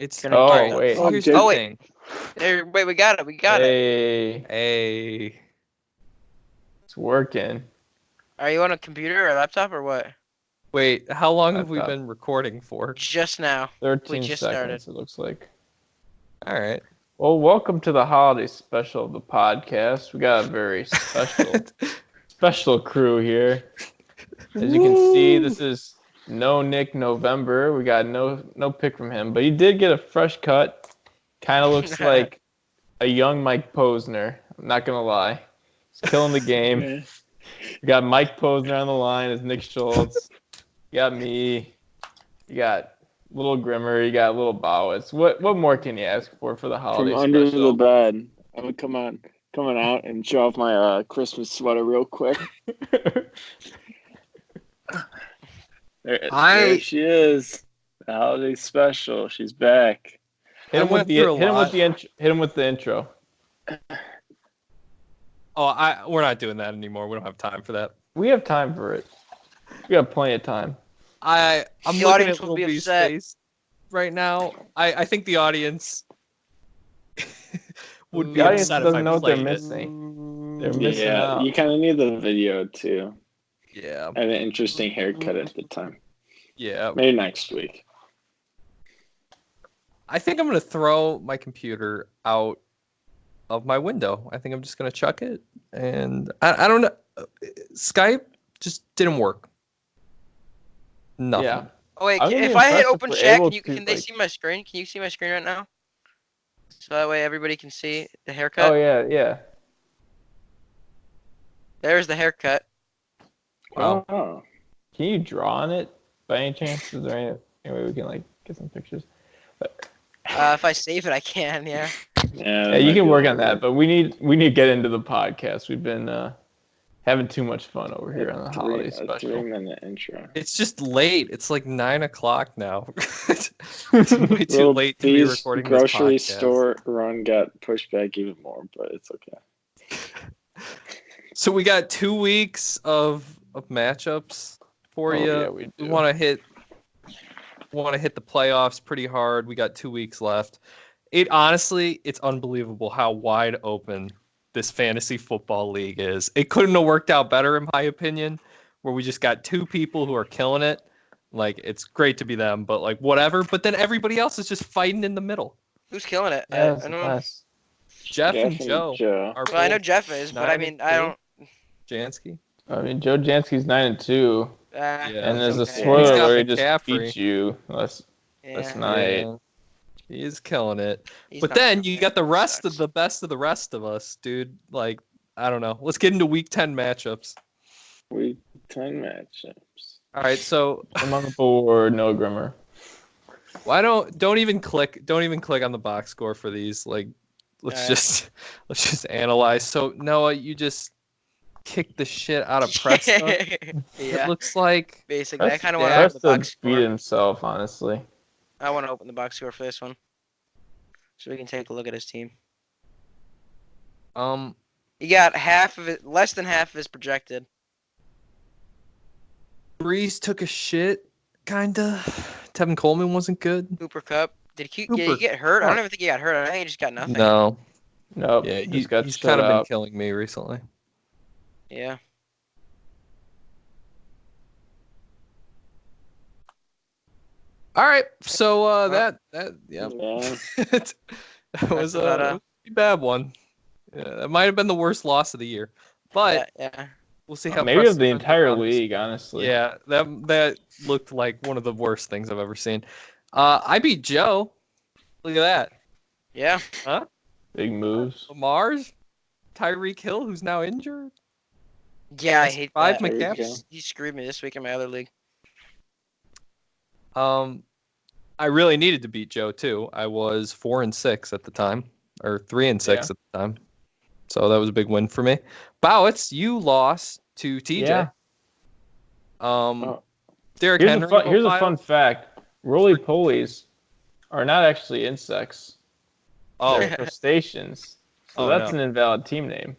It's Gonna all get right. it. Wait. Here's Oh, the wait. thing. There, wait, we got it. We got it. Hey, It's working. Are you on a computer or laptop or what? wait. How long have we Laptop. been recording for? Just now. 13 We just seconds, started. it looks like. All right. Well, welcome to the holiday special of the podcast. We got a very special crew here. As you can see, this is no Nick November. We got no pick from him, but he did get a fresh cut. Kind of looks like a young Mike Posner. I'm not gonna lie, he's killing the game. We got Mike Posner on the line as Nick Schultz. You got me. You got Little Grimmer. You got Little Bowitz. What more can you ask for the holiday From under special? the bed, I would coming out and show off my Christmas sweater real quick. There she is. The holiday special. She's back. Hit him with the intro. Oh, we're not doing that anymore. We don't have time for that. We have time for it. We have plenty of time. I'm The looking audience at will Little be B's upset. face right now. I think the audience would be The audience upset if doesn't I know what they're played it. missing. They're missing Yeah, out. you kind of need the video too. Yeah, I had an interesting haircut at the time. yeah. Maybe next week. I think I'm gonna throw my computer out of my window. I think I'm just gonna chuck it, and I don't know. Skype just didn't work. Nothing. Yeah. Oh wait, I would be if I hit impressed if open we're chat, able can to, they like- see my screen? Can you see my screen right now? So that way everybody can see the haircut. Oh yeah. There's the haircut. Wow. Oh. Can you draw on it by any chance? Is there any way we can get some pictures? If I save it, I can. Yeah. Yeah, you can work on that, but we need to get into the podcast. We've been having too much fun over here on the holiday A special. 3-minute intro. It's just late. It's like 9:00 now. It's way too Little late to be B's recording grocery this podcast. store run got pushed back even more, but it's okay. So we got 2 weeks of matchups for you. Yeah, we do. We want to hit the playoffs pretty hard. We got 2 weeks left. It's unbelievable how wide open this fantasy football league is. It couldn't have worked out better, in my opinion, where we just got two people who are killing it. Like, it's great to be them, but like whatever. But then everybody else is just fighting in the middle. Who's killing it? Yeah, I don't know. Jeff and Joe. Are Well, I know both Jeff is, but I mean, I don't. Jansky. I mean, Joe Jansky's 9-2, Yeah. and there's a okay. He's spoiler got where he just McCaffrey. beats you last Yeah. night. Yeah. He is killing it. He's But not then killing you it. got the rest of Sucks. the best of the rest of us, dude. Like, I don't know. Let's get into week 10 matchups. Week 10 matchups. All right, so I'm on the board, no Grimmer. why don't even click on the box score for these. Like, let's All right. just analyze. So Noah, you just kicked the shit out of Presta. Yeah. It looks like Basically, I kind of want to open the Presta box beat score. himself, honestly. I want to open the box score for this one, so we can take a look at his team. He got half of it, less than half of his projected. Breeze took a shit, kinda. Tevin Coleman wasn't good. Cooper Cup. Did he Cooper get hurt? I Kupp. don't even think he got hurt. I think he just got nothing. No. Nope. Yeah, just got he's shut kind of been out. killing me recently. Yeah. All right, so that yeah, Yeah. that was about a pretty bad one. Yeah, that might have been the worst loss of the year, but yeah. we'll see how. Maybe of the Preston entire runs. league, honestly. Yeah, that looked like one of the worst things I've ever seen. I beat Joe. Look at that. Yeah. Big moves. Lamar's, Tyreek Hill, who's now injured. Yeah, I hate Five that. McCaffrey. He screwed me this week in my other league. I really needed to beat Joe too. I was 4-6 at the time, or 3-6 Yeah. at the time. So that was a big win for me. Bowitz, you lost to TJ. Yeah. Derrick Here's, Henry. here's a fun fact. Roly-polies are not actually insects. Oh, They're crustaceans. So Oh, that's no. an invalid team name.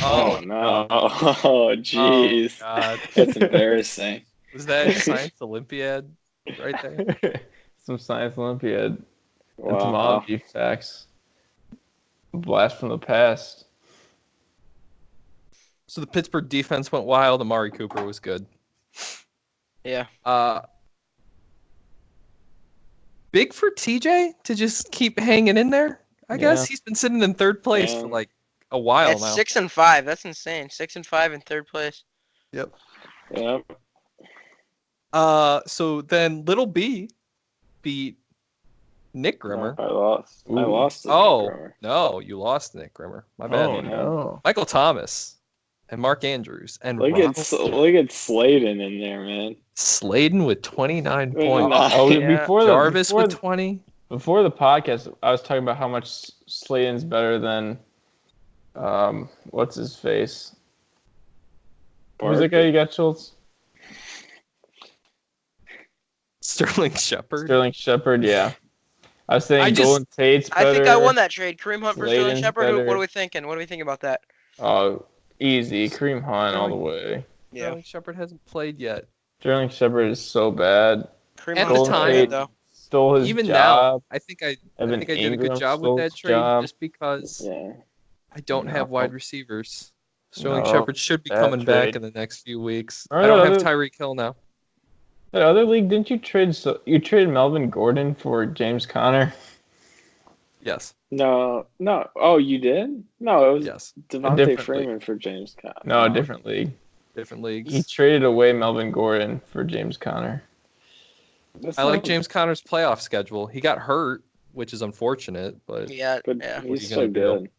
Oh, no. Oh, jeez. Oh, God. That's embarrassing. Was that Science Olympiad right there? Some Science Olympiad. Entomology facts. Blast from the past. So the Pittsburgh defense went wild. Amari Cooper was good. Yeah. Big for TJ to just keep hanging in there. I guess he's been sitting in third place for like a while That's now. 6-5. That's insane. 6-5 in third place. Yep. Yep. So then Little B beat Nick Grimmer. I lost. Ooh. I lost. To Nick Oh, Grimmer. no, you lost Nick Grimmer. My bad. Oh no. Michael Thomas and Mark Andrews and Look Ronald at Sladen in there, man. Sladen with 29 Oh, points. no. Oh, Yeah. Jarvis with 20. Before the podcast, I was talking about how much Sladen's better than, what's his face? Who's that guy you got, Schultz? Sterling Shepard. Sterling Shepard, yeah. I was saying Golden Tate's better. I think I won that trade. Kareem Hunt for Sterling Sladen's Shepard. better. What are we thinking? What do we think about that? Oh, easy. Kareem Hunt all the way. Yeah. Sterling Shepard hasn't played yet. Sterling Shepard is so bad. Kareem At Hunt the was time, good, though. Stole his Even job. now, I think I Evan did a good Ingram job stole with that his trade job. just because Yeah. I don't have No. wide receivers. Sterling No, Shepard should be bad coming back trade. in the next few weeks. Or I don't have other- Tyreek Hill now. That other league, didn't you trade? You traded Melvin Gordon for James Conner. Yes. No. Oh, you did? No, it was Yes. Devontae different Freeman for James Conner. No, a different league. Different leagues. He traded away Melvin Gordon for James Conner. I like James Conner's playoff schedule. He got hurt, which is unfortunate, but Yeah. But Yeah. What are he's you so gonna do? good.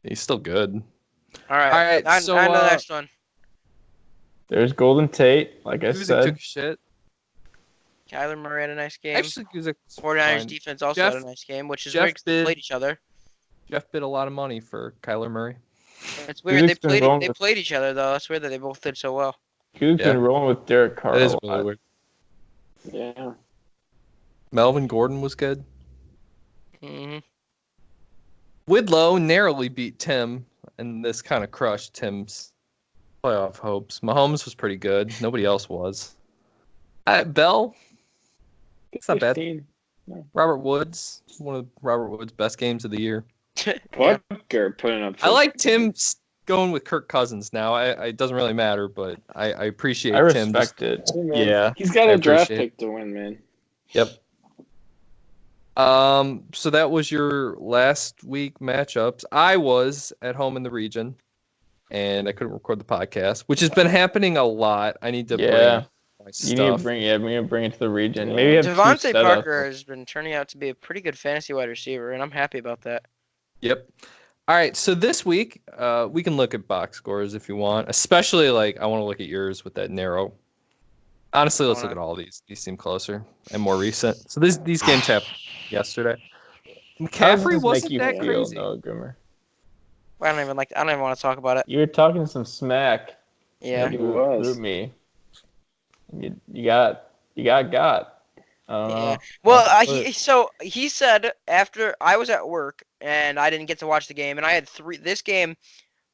he's still good. All right. All right, On, so, on to the next one. There's Golden Tate, like I Guzik said. took a shit. Kyler Murray had a nice game. Actually, Guzik was 49ers fine. defense also Jeff- had a nice game, which is Jeff weird 'cause they did- played each other. Jeff bid a lot of money for Kyler Murray. It's weird. Guzik's been rolling They with- played each other though. That's weird that they both did so well. He's Yeah. been rolling with Derek Carr. That is a really lot. weird. Yeah. Melvin Gordon was good. hmm Widlow narrowly beat Tim, and this kind of crushed Tim's playoff hopes. Mahomes was pretty good. Nobody else was. Bell, it's not bad. 15. Robert Woods, one of Robert Woods' best games of the year. Butker putting up. I like Tim going with Kirk Cousins now. It doesn't really matter, but I appreciate I Tim. respect it. Hey, man, Yeah, he's got I a draft appreciate pick to win, man. Yep. So that was your last week matchups. I was at home in the region, and I couldn't record the podcast, which has been happening a lot. I need to bring Yeah. my You stuff. need to bring it to the region. Yeah. Maybe have two Devontae setups. Parker has been turning out to be a pretty good fantasy wide receiver, and I'm happy about that. Yep. All right. So this week, we can look at box scores if you want. Especially I want to look at yours with that narrow. Honestly, let's look at all these. These seem closer and more recent. So these games happened yesterday. How does McCaffrey this wasn't make you that feel, crazy. Noah Grimmer? I don't even want to talk about it. You were talking some smack. Yeah. He was. Through me. You got. I don't know. Yeah. Well, he said after I was at work and I didn't get to watch the game, and I had this game,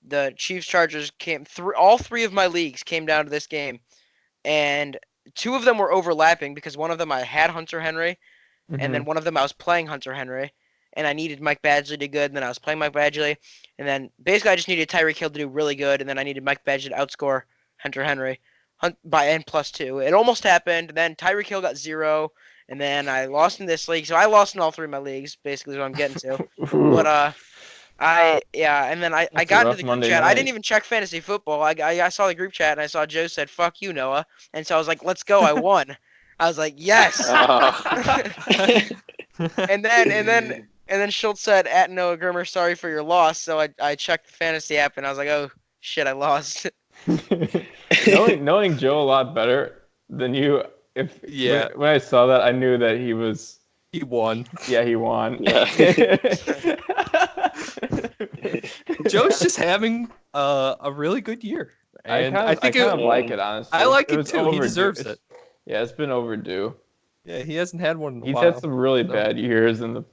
the Chiefs Chargers came through. All three of my leagues came down to this game, and two of them were overlapping because one of them I had Hunter Henry, and then one of them I was playing Hunter Henry, and I needed Mike Badgley to do good, and then I was playing Mike Badgley, and then basically I just needed Tyreek Hill to do really good, and then I needed Mike Badgley to outscore Hunter Henry by N+2. It almost happened. Then Tyreek Hill got 0, and then I lost in this league. So I lost in all three of my leagues, basically is what I'm getting to. But and then I That's a got into rough the group Monday chat. I night. didn't even check fantasy football. I saw the group chat and I saw Joe said, "Fuck you, Noah," and so I was like, "Let's go!" I won. I was like, "Yes!" and then Schultz said, "At Noah Grimmer, sorry for your loss." So I checked the fantasy app and I was like, "Oh shit, I lost." knowing Joe a lot better than you, when I saw that, I knew that he won. Yeah, he won. Yeah. Joe's just having a really good year. And I kind of like it, honestly. I like it was too. He overdue. deserves it. Yeah, it's been overdue. Yeah, he hasn't had one in a He's while. had some really bad years in the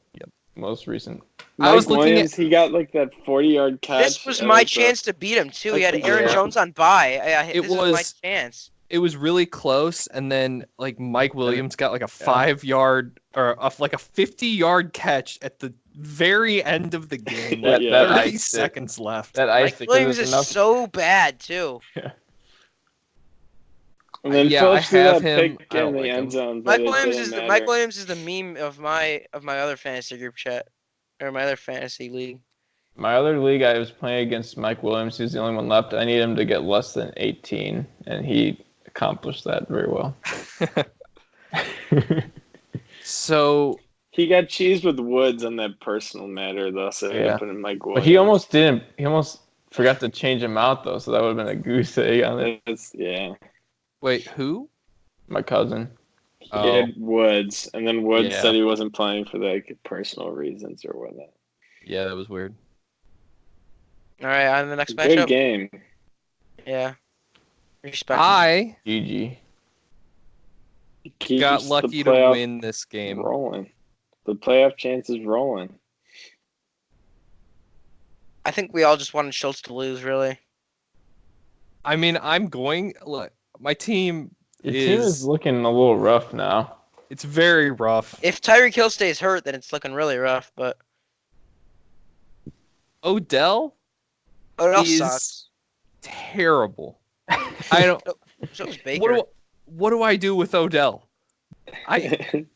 most recent. I was looking Williams, he got like that 40-yard catch. This was my chance to beat him too. He had Aaron Jones on bye. This was my chance. it was really close, and then like Mike Williams got like a 5-yard or like a 50-yard catch at the very end of the game. Like that 30 iced seconds left. That Mike Williams is so bad too. And then Yeah, Phillips I threw have that him. pick I don't in the like end him. zone. Mike Williams is the meme of my other fantasy group chat, or my other fantasy league. My other league, I was playing against Mike Williams. He's the only one left. I need him to get less than 18, and he accomplished that very well. So he got cheesed with Woods on that personal matter, though. So he put in Mike Williams. But he almost didn't. He almost forgot to change him out, though. So that would have been a goose egg on it. Yeah. Wait, who? My cousin. He had Woods, and then Woods said he wasn't playing for like personal reasons or whatnot. Yeah, that was weird. All right, on the next matchup. Good game. Yeah. Respect. GG. Got lucky to win this game. Rolling. The playoff chance is rolling. I think we all just wanted Schultz to lose, really. I mean, look, my team Your team is looking a little rough now. It's very rough. If Tyreek Hill stays hurt, then it's looking really rough, but Odell is sucks. Terrible. I don't. So is Baker. What do I do with Odell?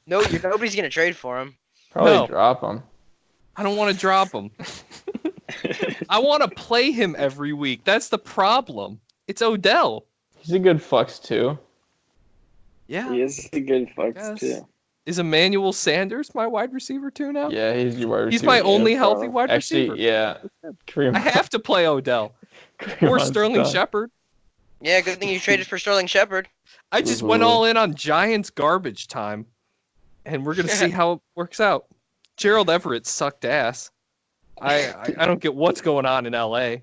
Nobody's gonna trade for him. Probably drop him. I don't want to drop him. I want to play him every week. That's the problem. It's Odell. He's a good flex too. Yeah. He is a good flex too. Is Emmanuel Sanders my wide receiver too now? Yeah, he's your wide receiver. He's my only healthy wide receiver. Actually, yeah. I have to play Odell. Or Sterling Shepard. Yeah, good thing you traded for Sterling Shepard. I just went all in on Giants garbage time. And we're going to see how it works out. Gerald Everett sucked ass. I don't get what's going on in LA.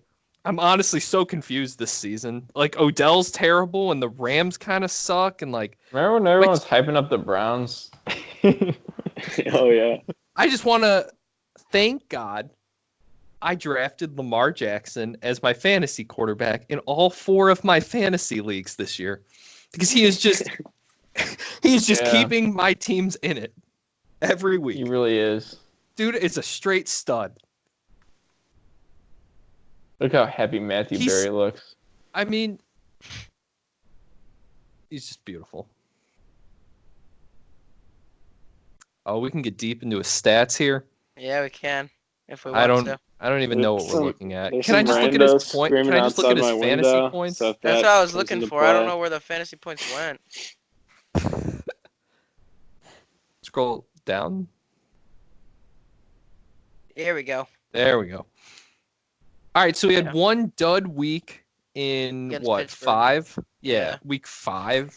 I'm honestly so confused this season. Like, Odell's terrible and the Rams kind of suck. And like, remember when everyone was hyping up the Browns? Oh, yeah. I just want to thank God I drafted Lamar Jackson as my fantasy quarterback in all 4 of my fantasy leagues this year. Because he is just keeping my teams in it every week. He really is. Dude is a straight stud. Look how happy Matthew Berry looks. I mean, he's just beautiful. Oh, we can get deep into his stats here. Yeah, we can. If we want to. I don't even know what we're looking at. Can I just look at his point? Can I just look at his fantasy points? That's what I was looking for. I don't know where the fantasy points went. Scroll down. Here we go. There we go. All right, so we had one dud week in Against what, Pittsburgh. 5? Yeah, week 5.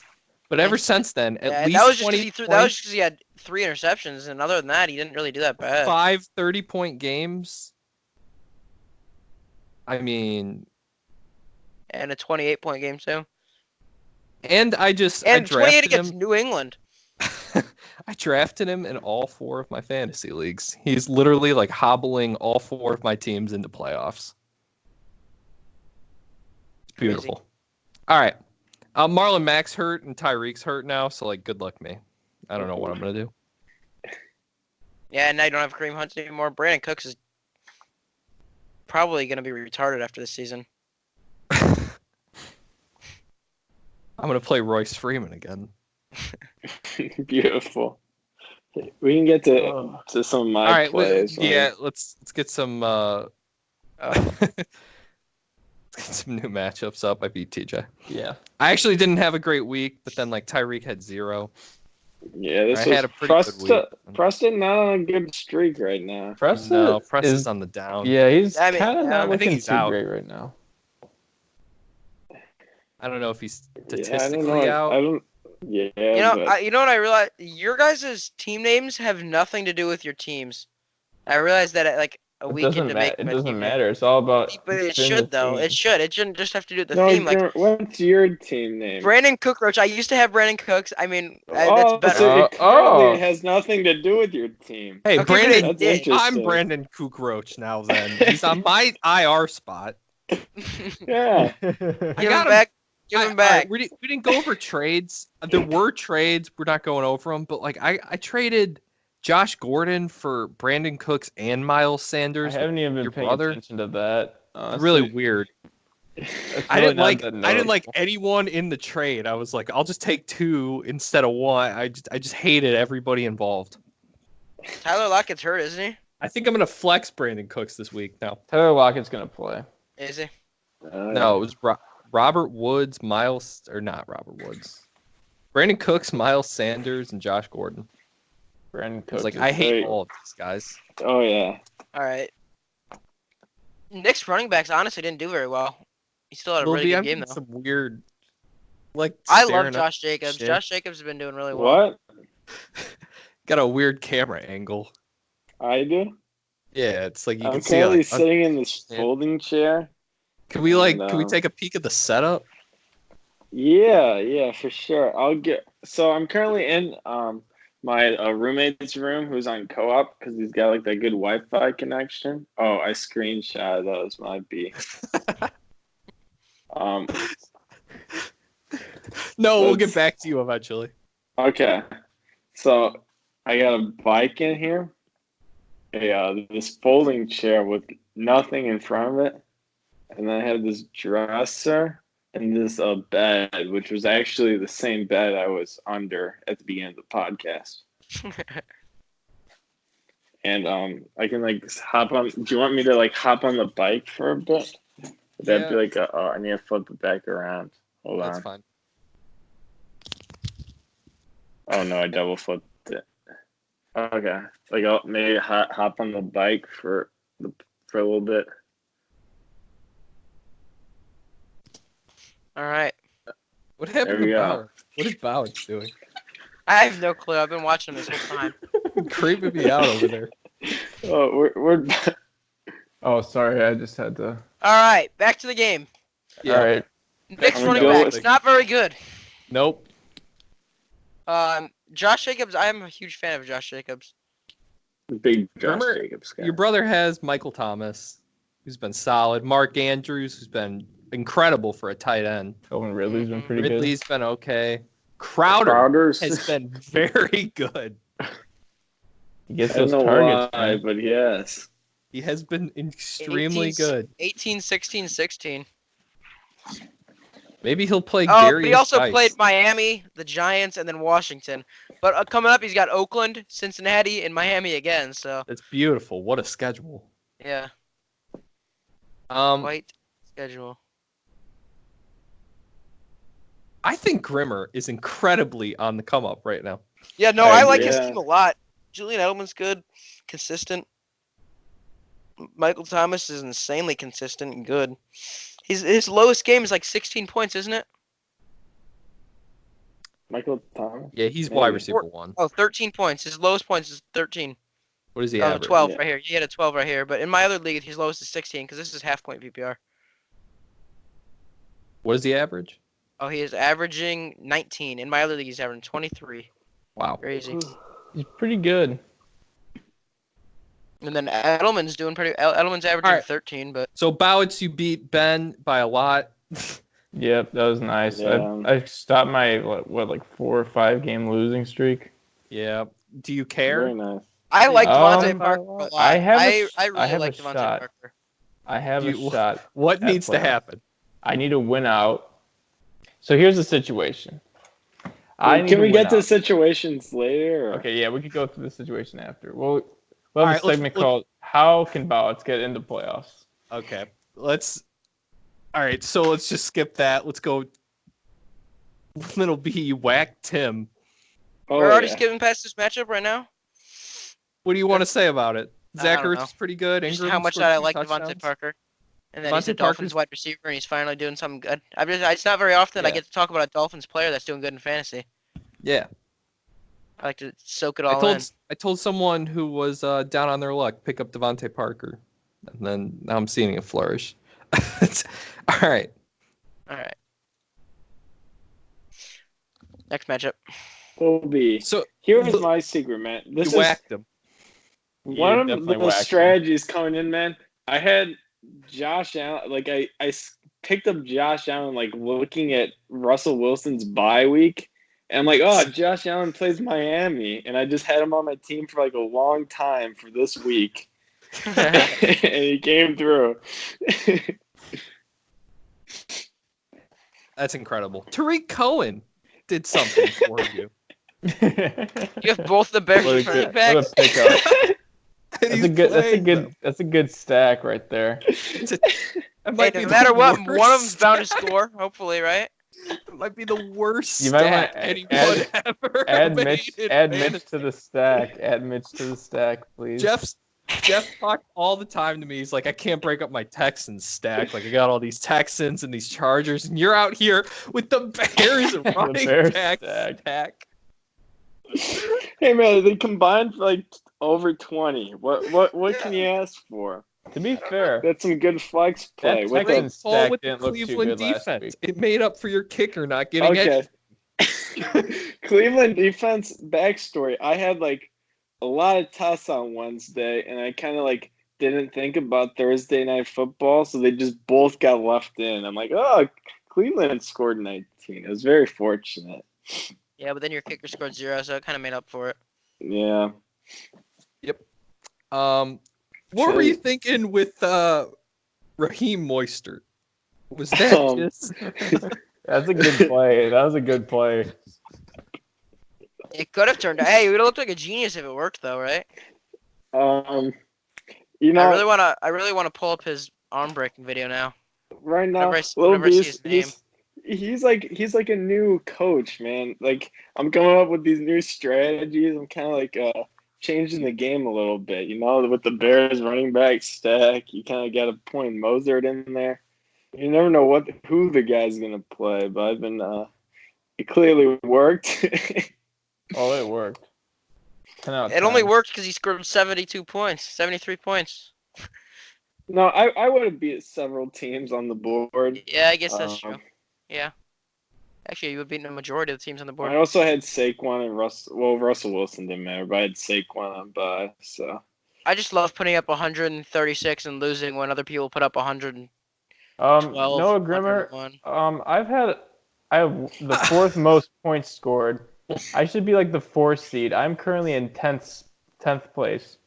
But ever since then, at least that was 20 just that was because he had 3 interceptions, and other than that, he didn't really do that bad. 5 30-point games. I mean, and a 28-point game too. And I 28 against New England. I drafted him in all 4 of my fantasy leagues. He's literally like hobbling all 4 of my teams into playoffs. Beautiful. Crazy. All right. Marlon Mack's hurt and Tyreek's hurt now, so like good luck me. I don't know what I'm gonna do. Yeah, and now you don't have Kareem Hunt anymore. Brandon Cooks is probably gonna be retarded after this season. I'm gonna play Royce Freeman again. Beautiful. We can get to some of my plays. Let's get some let's get some new matchups up. I beat TJ. Yeah. I actually didn't have a great week, but then like Tyreek had 0. Yeah, had a pretty good week. Preston not on a good streak right now. Preston's on the down. Yeah, he's kind of not I think looking he's too out. great right now. I don't know if he's statistically out. You know what I realized? Your guys' team names have nothing to do with your teams. I realized that like a week into making it doesn't matter. It's all about. But it should though. It should. It shouldn't just have to do with the No, theme. Like, what's your team name? Brandon Cookroach. I used to have Brandon Cooks. I mean, that's better. So it currently has nothing to do with your team. Hey, Okay, Brandon, that's interesting. I'm Brandon Cookroach now. Then he's on my IR spot. Yeah. I got him back. Give him back. We didn't go over trades. There were trades. We're not going over them. But like I traded Josh Gordon for Brandon Cooks and Miles Sanders. I haven't even been paying attention to that. It's really weird. I didn't like anyone in the trade. I was like, I'll just take 2 instead of 1. I just hated everybody involved. Tyler Lockett's hurt, isn't he? I think I'm gonna flex Brandon Cooks this week now. Tyler Lockett's gonna play. Is he? No, it was Robert Woods, not Robert Woods. Brandon Cooks, Miles Sanders, and Josh Gordon. Brandon Cooks. I hate all of these guys. Oh yeah. All right. Knicks running backs honestly didn't do very well. He still had a really good game though. Some weird, I love Josh Jacobs. Shit. Josh Jacobs has been doing really well. What? Got a weird camera angle. I do. Yeah, it's like you I'm can see. currently sitting in this folding chair. Can we take a peek at the setup? Yeah, for sure. I'm currently in my roommate's room who's on co-op because he's got like that good Wi-Fi connection. Oh, I screenshot those. Might be. No, we'll get back to you eventually. Okay, so I got a bike in here, this folding chair with nothing in front of it, and then I have this dresser and this bed, which was actually the same bed I was under at the beginning of the podcast. And I can hop on. Do you want me to hop on the bike for a bit? Would that be I need to flip it back around. Hold on. That's fine. Oh no, I double flipped it. Okay, I'll maybe hop on the bike for a little bit. All right. What happened to Bauer? What is Bauer doing? I have no clue. I've been watching this whole time. Creeping me out over there. Oh, we're. Oh, sorry. I just had to. All right, back to the game. Yeah. All right. Knicks running backs, not very good. Nope. Josh Jacobs. I am a huge fan of Josh Jacobs. Big Josh Jacobs guy. Your brother has Michael Thomas, who's been solid. Mark Andrews, who's been incredible for a tight end. Calvin Ridley's been pretty good. Ridley's been okay. Crowder has been very good. He gets those targets, why, but yes. He has been extremely good. 18, 16, 16. Maybe he'll play Gary. But he also played Miami, the Giants, and then Washington. But coming up, he's got Oakland, Cincinnati, and Miami again. So that's beautiful. What a schedule. Yeah. Quite schedule. I think Grimmer is incredibly on the come up right now. Yeah, no, I like his team a lot. Julian Edelman's good, consistent. Michael Thomas is insanely consistent and good. His lowest game is 16 points, isn't it? Michael Thomas? Yeah, he's wide receiver 1. Oh, 13 points. His lowest points is 13. What is he average? 12 right here. He had a 12 right here. But in my other league, his lowest is 16 because this is half-point PPR. What is the average? Oh, he is averaging 19. In my other league, he's averaging 23. Wow. Crazy. He's pretty good. And then Edelman's doing pretty. Edelman's averaging 13, but so Bowitz, you beat Ben by a lot. Yep, that was nice. Yeah. I stopped my 4 or 5 game losing streak. Yeah. Do you care? Very nice. I like Devontae Parker a lot. I really like Devontae Parker. I have a shot. What needs to happen? I need to win out. So here's the situation. Can we get to situations later? Or? Okay, yeah, we could go through the situation after. We'll have a segment called "How Can Bowitz Get into Playoffs?" Okay, all right, so let's just skip that. Let's go. It'll be Whack Tim. We're already skipping past this matchup right now. What do you want to say about it? Zach Ertz is pretty good. Just how much I like Devontae Parker. And then he's a Dolphins wide receiver, and he's finally doing something good. It's not very often I get to talk about a Dolphins player that's doing good in fantasy. Yeah. I like to soak it all in. I told someone who was down on their luck, pick up Devontae Parker. And then now I'm seeing it flourish. All right. Next matchup. So here's my secret, man. You whacked him. One of the strategies coming in, man. I had Josh Allen. I picked up Josh Allen, like looking at Russell Wilson's bye week. And I'm like, oh, Josh Allen plays Miami. And I just had him on my team for like a long time for this week. And he came through. That's incredible. Tariq Cohen did something for you. You have both the Bears What running a backs. pickup. That's them. a good stack right there. It Hey, might be no the matter what, worst one of them's bound to stack. score, hopefully, right? It might be the worst You might stack wanna anyone ever Add made Mitch. in Add fantasy. Mitch to the stack. Add Mitch to the stack, please. Jeff talked all the time to me. He's like, I can't break up my Texans stack. Like, I got all these Texans and these Chargers, and you're out here with the Bears running Bears back stack. Hey man, they combined for like over 20. What can you ask for? To be fair, That's some good flex play. That With Texans the, Paul stack with the didn't look too Cleveland good last defense. week. It made up for your kicker not getting okay. it. Cleveland defense backstory. I had like a lot of tests on Wednesday, and I kind of like didn't think about Thursday night football, so they just both got left in. I'm like, oh, Cleveland scored 19. It was very fortunate. Yeah, but then your kicker scored 0, so it kind of made up for it. Yeah. What were you thinking with Raheem Mostert? Was that just? That's a good play. That was a good play. It could have turned out. Hey, you would have looked like a genius if it worked, though, right? You know, I really want to pull up his arm breaking video now. right now, Whenever I see his name. he's like a new coach, man. Like I'm coming up with these new strategies. I'm kind of like changing the game a little bit. You know, with the Bears running back stack, you kind of got to point Mozart in there. You never know who the guy's gonna play, but I've been it clearly worked. Oh, it worked. 10 out of It only 10. worked because he scored 73 points. No, I would have beat several teams on the board. Yeah, I guess that's true. Yeah. Actually, you would beat the majority of the teams on the board. I also had Saquon and Russell Wilson didn't matter, but I had Saquon on bye, so. I just love putting up 136 and losing when other people put up 100. Noah Grimmer. 101. I have the fourth most points scored. I should be like the 4th seed. I'm currently in 10th place.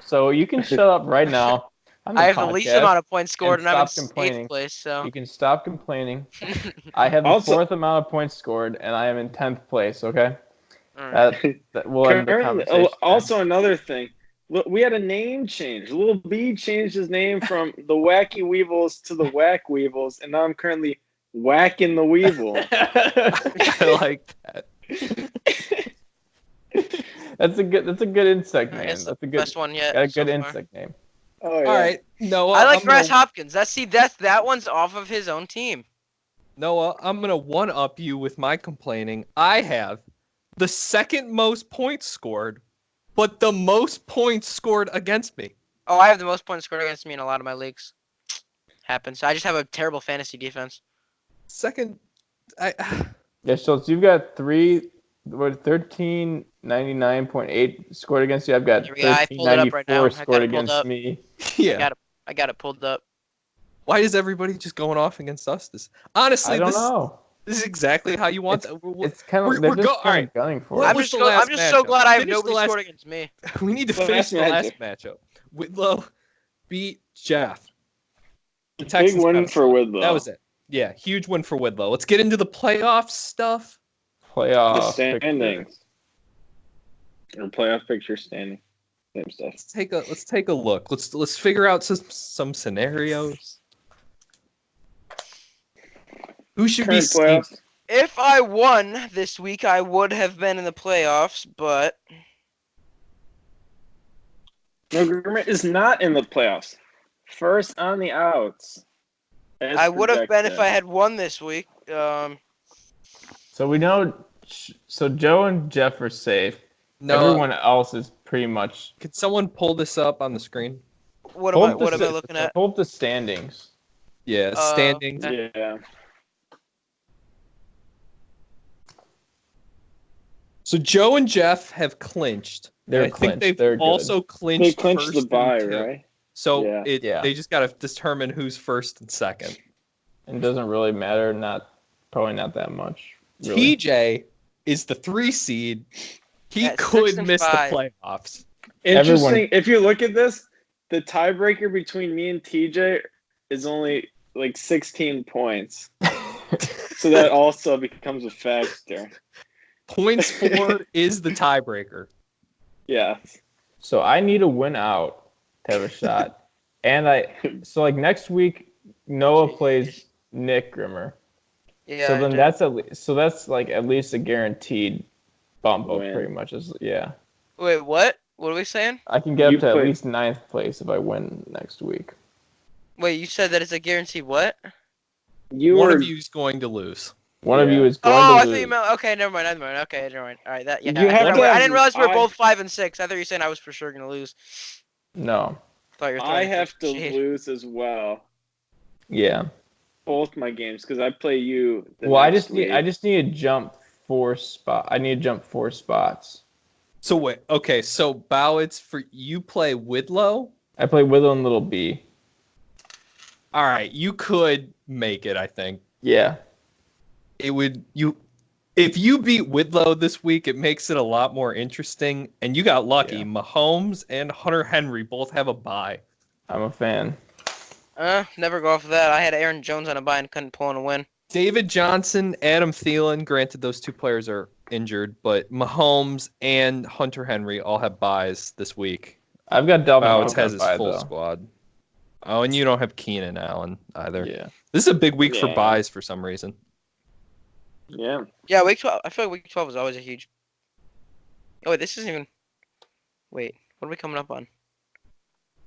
So you can shut up right now. I have the least amount of points scored, and I'm in stop complaining. 8th place. So You can stop complaining. I have the 4th amount of points scored, and I am in 10th place. Okay. all right. That will end the conversation. Also, another thing. We had a name change. Lil B changed his name from the Wacky Weevils to the Whack Weevils, and now I'm currently whacking the Weevil. I like that. That's a good insect name. That's That's the a good best one yet. got a so good far. insect name. Oh, yeah. All right, Noah. I like I'm Grass gonna- Hopkins. That one's off of his own team. Noah, I'm gonna one up you with my complaining. I have the second most points scored, but the most points scored against me. Oh, I have the most points scored against me in a lot of my leagues. Happens. I just have a terrible fantasy defense. Second, Yeah, Schultz, you've got 1399.8 scored against you. I've got Yeah, I pulled it up right now. 1394 I got scored it pulled against up. me. yeah. I got it pulled up. Why is everybody just going off against us? Honestly, I don't know. This is exactly how you want. It's kind of they're just kind of gunning for What it. I'm was just the last so matchup? glad I have Finish nobody the last- scored against me. We need to The finish last the last matchup. Whitlow beat Jeff. The Big Texans win got for us. Whitlow. That was it. Yeah, huge win for Whitlow. Let's get into the playoff stuff. The Playoff standings. Or playoff picture standing. Same stuff. Let's take a look. Let's figure out some scenarios. Who should be Current playoffs. sneaky? If I won this week, I would have been in the playoffs, but No, Grimmer is not in the playoffs. First on the outs. As I would have been if projected. I had won this week. So we know. So Joe and Jeff are safe. No. Everyone else is pretty much. Could someone pull this up on the screen? What am I looking at? Hold the standings. Yeah, standings. okay. Yeah. So Joe and Jeff have clinched. They're And I clinched. think they've They're good. also clinched. They clinched first the and bye, two. right? So Yeah. they just got to determine who's first and second. It doesn't really matter. Probably not that much. Really. TJ is the 3 seed. He At could 6 and miss the 5. playoffs. Interesting. If you look at this, the tiebreaker between me and TJ is only like 16 points. So that also becomes a factor. Points for is the tiebreaker. Yeah. So I need to win out to have a shot. And so like next week, Noah plays Nick Grimmer. Yeah. So then that's like at least a guaranteed bump up, Win. pretty much. Yeah. Wait, what? What are we saying? I can get up to at least 9th place if I win next week. Wait, you said that it's a guaranteed what? One of you is going to lose. One of you is going to I lose. thought you meant. Okay, never mind. Okay, never mind. All right, that. Yeah. You have to I didn't realize we were I- both 5 and 6. I thought you were saying I was for sure gonna lose. No. Thought you were I throwing have to shade. lose as well. Yeah. Both my games because I play you. I just need to jump 4 spots. I need to jump 4 spots. So wait, okay, so Bowitz, for you play Widlow? I play Willow and Little B. All right, you could make it, I think. Yeah. If you beat Widlow this week, it makes it a lot more interesting. And you got lucky. Yeah. Mahomes and Hunter Henry both have a bye. I'm a fan. Never go off of that. I had Aaron Jones on a bye and couldn't pull in a win. David Johnson, Adam Thielen, granted those 2 players are injured, but Mahomes and Hunter Henry all have byes this week. I've got Dalvin Bowitz Cook has on his bye, full though. squad. Oh, and you don't have Keenan Allen either. Yeah. This is a big week for Yeah. byes for some reason. Yeah. Yeah, week 12. I feel like week 12 is always a huge. Oh wait, this isn't even. Wait, what are we coming up on?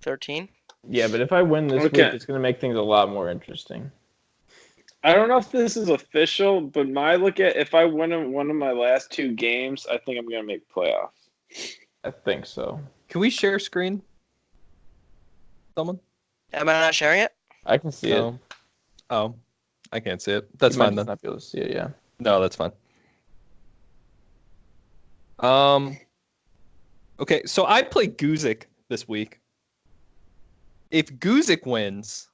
13. Yeah, but if I win this week, it's going to make things a lot more interesting. I don't know if this is official, but if I win one of my last 2 games, I think I'm gonna make playoffs. I think so. Can we share screen? Someone? Am I not sharing it? I can see it. No. Oh, I can't see it. That's You might fine just then. not be able to see it, yeah. No, that's fine. Okay, so I play Guzik this week. If Guzik wins,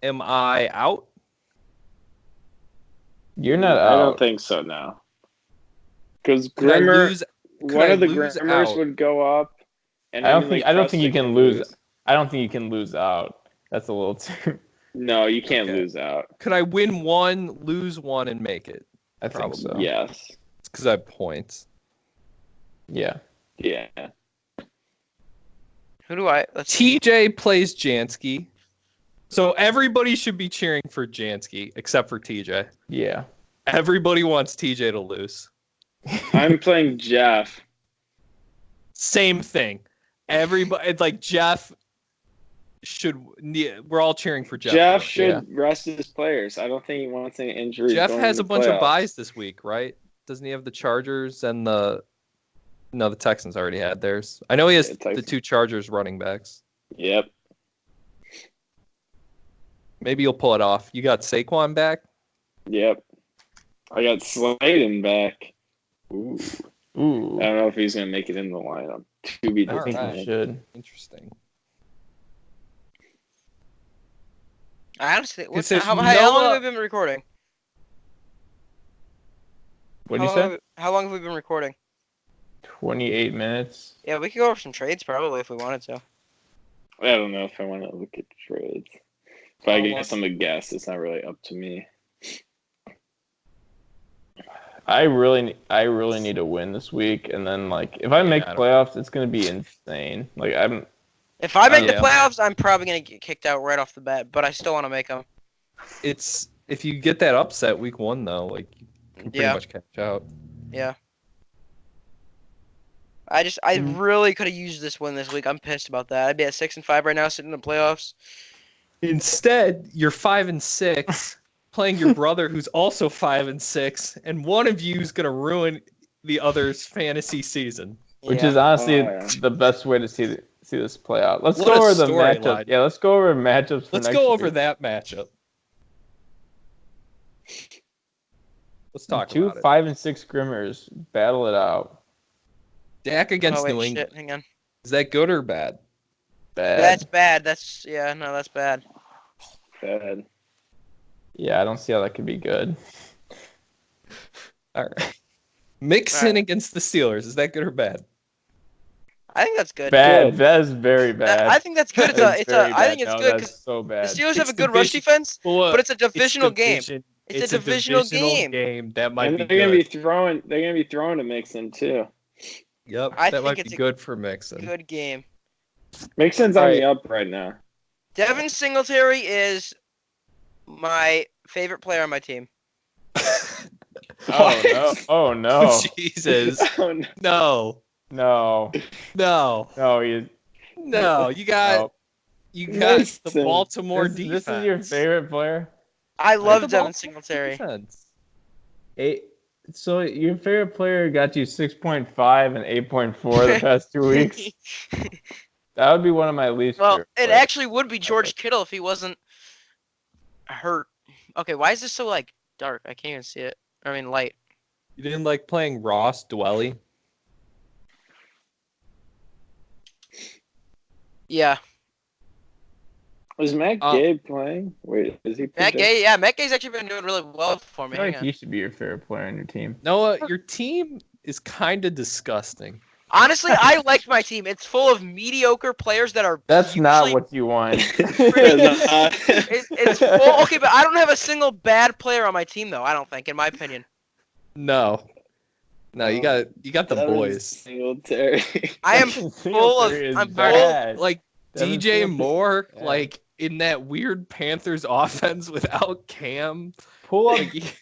am I out? You're not I out. don't think so now. Because Could I Grimmer, lose? one of the lose Grimmers out? would go up. And I don't Emily think you Preston can lose. I don't think you can lose out. That's a little too. No, you can't Okay. lose out. Could I win 1, lose 1, and make it? I think Probably. so. Yes. It's because I have points. Yeah. Yeah. Who do I? Let's see. TJ plays Jansky. So everybody should be cheering for Jansky except for TJ. Yeah. Everybody wants TJ to lose. I'm playing Jeff. Same thing. Everybody, it's like Jeff we're all cheering for Jeff. Jeff though. should rest his players. I don't think he wants any injuries. Jeff going has into a bunch of playoffs. buys this week, right? Doesn't he have the Chargers and the Texans already had theirs. I know he has the 2 Chargers running backs. Yep. Maybe you'll pull it off. You got Saquon back? Yep. I got Slayton back. Ooh. Ooh. I don't know if he's going to make it in the lineup. To be All I think right. you should. Interesting. I honestly. It says How long Noah- have we been recording? What did you say? How long have we been recording? 28 minutes. Yeah, we could go over some trades probably if we wanted to. I don't know if I want to look at trades. If I guess I'm a guess, it's not really up to me. I really need to win this week, and then like if I make I don't- playoffs, it's gonna be insane. Like If I make the Yeah. playoffs, I'm probably gonna get kicked out right off the bat. But I still want to make them. It's if you get that upset week 1 though, like you can pretty Yeah. much catch out. Yeah. I really could have used this win this week. I'm pissed about that. I'd be at 6 and 5 right now, sitting in the playoffs. Instead, you're 5 and 6, playing your brother who's also 5 and 6, and one of you is gonna ruin the other's fantasy season. which Yeah. is honestly Oh, yeah. the best way to see this play out. Let's What go a over the storyline. matchup. Yeah, let's go over matchups. For Let's next go over week. that matchup. Let's talk 2 about it. 5 and 6 Grimmers battle it out. Dak against Oh, wait, New shit, England. hang on. Is that good or bad? Bad. That's bad. That's bad. Bad. Yeah, I don't see how that could be good. All right. Mixon against the Steelers. Is that good or bad? I think that's good. Bad. Good. That is very bad. I think that's good. That is very I think bad. it's No, good that's because so the bad. Steelers have It's a good rush defense, Well, but it's a divisional game. division- It's a divisional game. That might And be they're good. gonna be throwing. They're gonna be throwing to Mixon too. Yep, I that think might it's be a good for Mixon. Good game. Mixon's All on right. the up right now. Devin Singletary is my favorite player on my team. Oh no! Oh no! Jesus. Oh, no. No. No! No. No! You got No. you got the Mason. Baltimore This defense. is your favorite player. I The love Devin Baltimore Singletary. defense. So your favorite player got you 6.5 and 8.4 the past 2 weeks. That would be one of my least. Well, favorite it players. actually would be George Kittle if he wasn't hurt. Okay, why is this so dark? I can't even see it. I mean light. You didn't like playing Ross Dwelly? Yeah. Was Matt Gay playing? Wait, is he? Matt Gay, yeah, Matt Gay's actually been doing really well for I me. feel like he should be your favorite player on your team. Noah, your team is kind of disgusting. Honestly, I like my team. It's full of mediocre players that are. That's not what you want. It's full. Okay, but I don't have a single bad player on my team, though. I don't think, in my opinion. No, you got the That was boys. I Singletary. am full of. I'm full. Like Devin DJ Singletary- Moore, Yeah. like in that weird Panthers offense without Cam. Pull up, Like,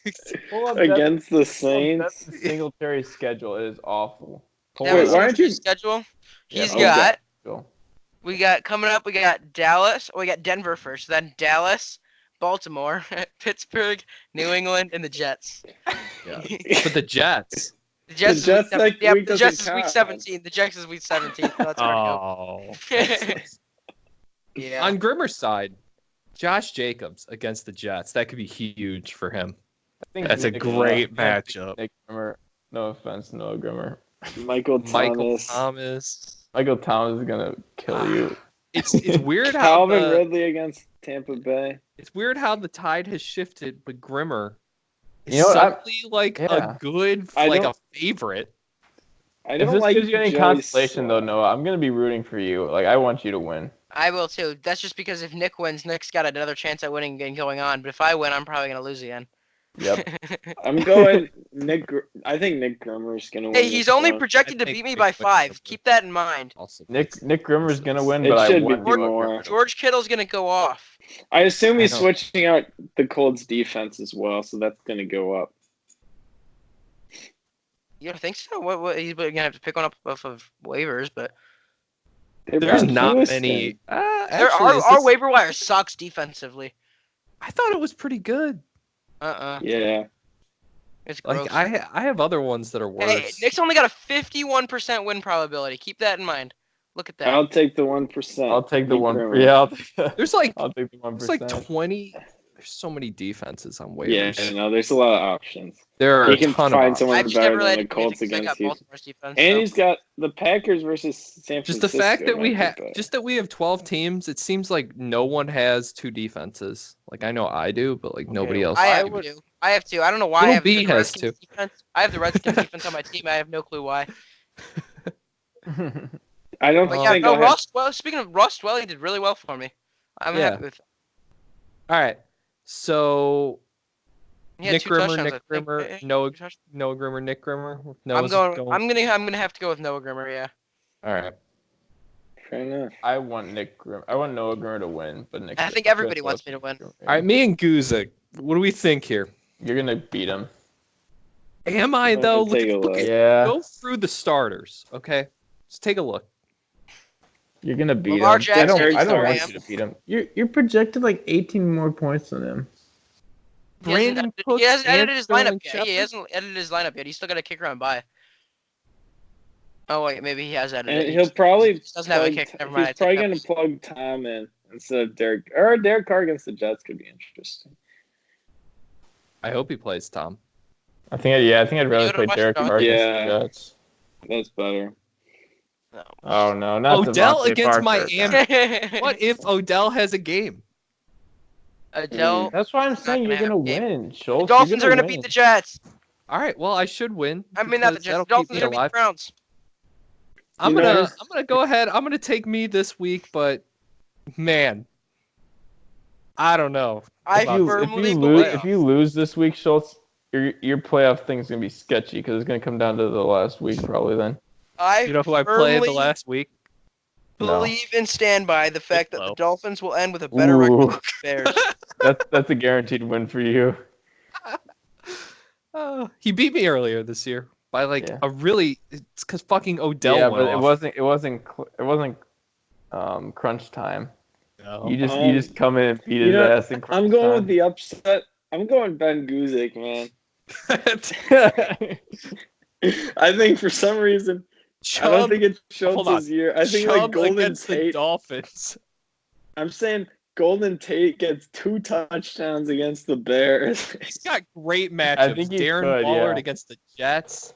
pull up Against the Devin Saints. Singletary's schedule. It is awful. Pull Devin it up. why aren't you- Singletary's schedule. Yeah, He's pull up got. schedule. We got coming up. We got Dallas. We got Denver first. Then Dallas, Baltimore, Pittsburgh, New England, and the Jets. but the Jets. The Jets, is Jets, week, like, yeah, week the Jets doesn't is week count. 17. The Jets is week 17. So that's hard Oh. to Yeah. On Grimmer's side, Josh Jacobs against the Jets. That could be huge for him. I think That's a Nick- great I think matchup. Nick Grimmer, no offense, Noah Grimmer. Michael Thomas. Michael Thomas. Michael Thomas is gonna kill you. It's weird how Calvin Ridley against Tampa Bay. it's weird how the tide has shifted, but Grimmer is You know what, suddenly like yeah. a good, I like a don't- favorite. I If don't this like gives you any Joey consolation, though, Slye. Noah, I'm gonna be rooting for you. Like, I want you to win. I will too. That's just because if Nick wins, Nick's got another chance at winning and going on. But if I win, I'm probably gonna lose again. Yep. I'm going I think Nick Grimmer's gonna win. Hey, he's this only one. projected to I think beat me Nick by wins 5. the Keep that in mind. Also, Nick Grimmer's gonna win, It but I should want be you. more. George Kittle's gonna go off. I assume he's I know. switching out the Colts defense as well, so that's gonna go up. You don't think so? What? He's gonna have to pick one up off of waivers, but They're there's playing not Houston. many. our Actually, our waiver wire sucks defensively. I thought it was pretty good. Yeah. It's gross. Like I have other ones that are worse. Hey, Nick's only got a 51% win probability. Keep that in mind. Look at that. I'll take the 1%. I'll take the Nick one. Grimmer. Yeah, There's like I'll take the 1%. there's like 20. There's so many defenses on Yeah, waivers. no, there's a lot of options. There are He a can ton find of someone I just better never really than the had to do anything Colts 'cause I against got Houston. Baltimore's defense. And so. he's got the Packers versus San Just Francisco. the fact that we might be have better. just that we have 12 teams, it seems like no one has 2 defenses. Like I know I do, but like nobody else. I I have would- two. I have two. I don't know why. I Little have B the has Redskins defense. I have the Redskins defense on my team. I have no clue why. I don't But yeah, think no, I'll have Ross. Well, speaking of Ross, he did really well for me. I'm Yeah. happy with. All right. So He had Nick 2 Grimmer, touchdowns, I Nick think. Grimmer, Yeah, Noah 2 touchdowns. Noah Grimmer, Nick Grimmer. I'm Noah's going. I'm gonna have to go with Noah Grimmer. Yeah. All right. Fair enough. I want Nick Grimmer. I want Noah Grimmer to win, but Nick. I think everybody wants me to win. All right, me and Guza, what do we think here? You're gonna beat him. Am I Let me though? take a Look look. at- Yeah, Go through the starters, okay? Just take a look. you're gonna beat Lamar him. Jackson I against don't the want Rams. you to beat him. You're projected like 18 more points than him. Brandon He hasn't Cooks edited and his Sterling lineup yet. Shepard? He hasn't edited his lineup yet. He's still got to kick around by. Oh wait, maybe he has edited. And He he'll just probably doesn't have a plug- kick. Never mind. I He's take probably that going to plug Tom in instead of Derek. Or Derek Carr against the Jets could be interesting. I hope he plays Tom. I think I'd rather would've play watched Derek John- Carr against Yeah. the Jets. That's better. No. Oh no, not Odell Devontae against Parker. Miami. What if Odell has a game? Adele. That's why I'm saying you're gonna gonna have a win, The Schultz. Dolphins are You're gonna gonna beat the win. Jets. All right, well, I should win. I mean, not the because Jets. The that'll keep Dolphins me are gonna beat the alive. Browns. I'm You know- gonna go ahead. I'm gonna take me this week, but man, I don't know. I about this. firmly If you lose this week, Schultz, your playoff thing's gonna be sketchy because it's gonna come down to the last week probably. Then You know who I played the last week? believe and stand by the fact that the Hello. Dolphins will end with a better record than Ooh. the Bears. that's a guaranteed win for you. He beat me earlier this year by like Yeah. a really. It's because fucking Odell Yeah, went but off. it wasn't crunch time. No. You just come in and beat his You know, ass in crunch I'm going time. with the upset. I'm going Ben Guzik, man. I think for some reason, I don't think it's hold on. Schultz's year. I think Chubb like Golden against the Tate. Dolphins. I'm saying Golden Tate gets 2 touchdowns against the Bears. He's got great matchups. I think he Darren could, Waller yeah. against the Jets.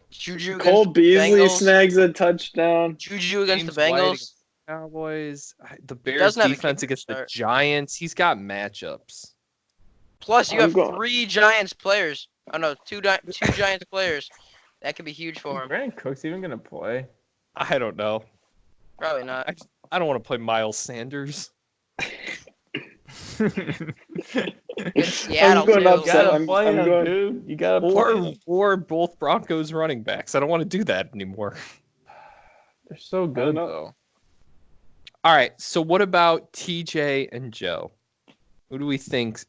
Juju Cole against the Beasley Bengals. snags a touchdown. Juju against James the White Bengals. against the Cowboys. The Bears doesn't have a defense kicker against the start. Giants. He's got matchups. Plus, you I'm have going- 3 Giants players. Oh no, two Giants players. That could be huge for him. Brandon Cook's even gonna play. I don't know. Probably not. I don't want to play Miles Sanders. Seattle, going too. You upset. gotta I'm play him, going- dude. You gotta play him. Or both Broncos running backs. I don't want to do that anymore. They're so good know. though. All right. So what about TJ and Joe? Who do we think?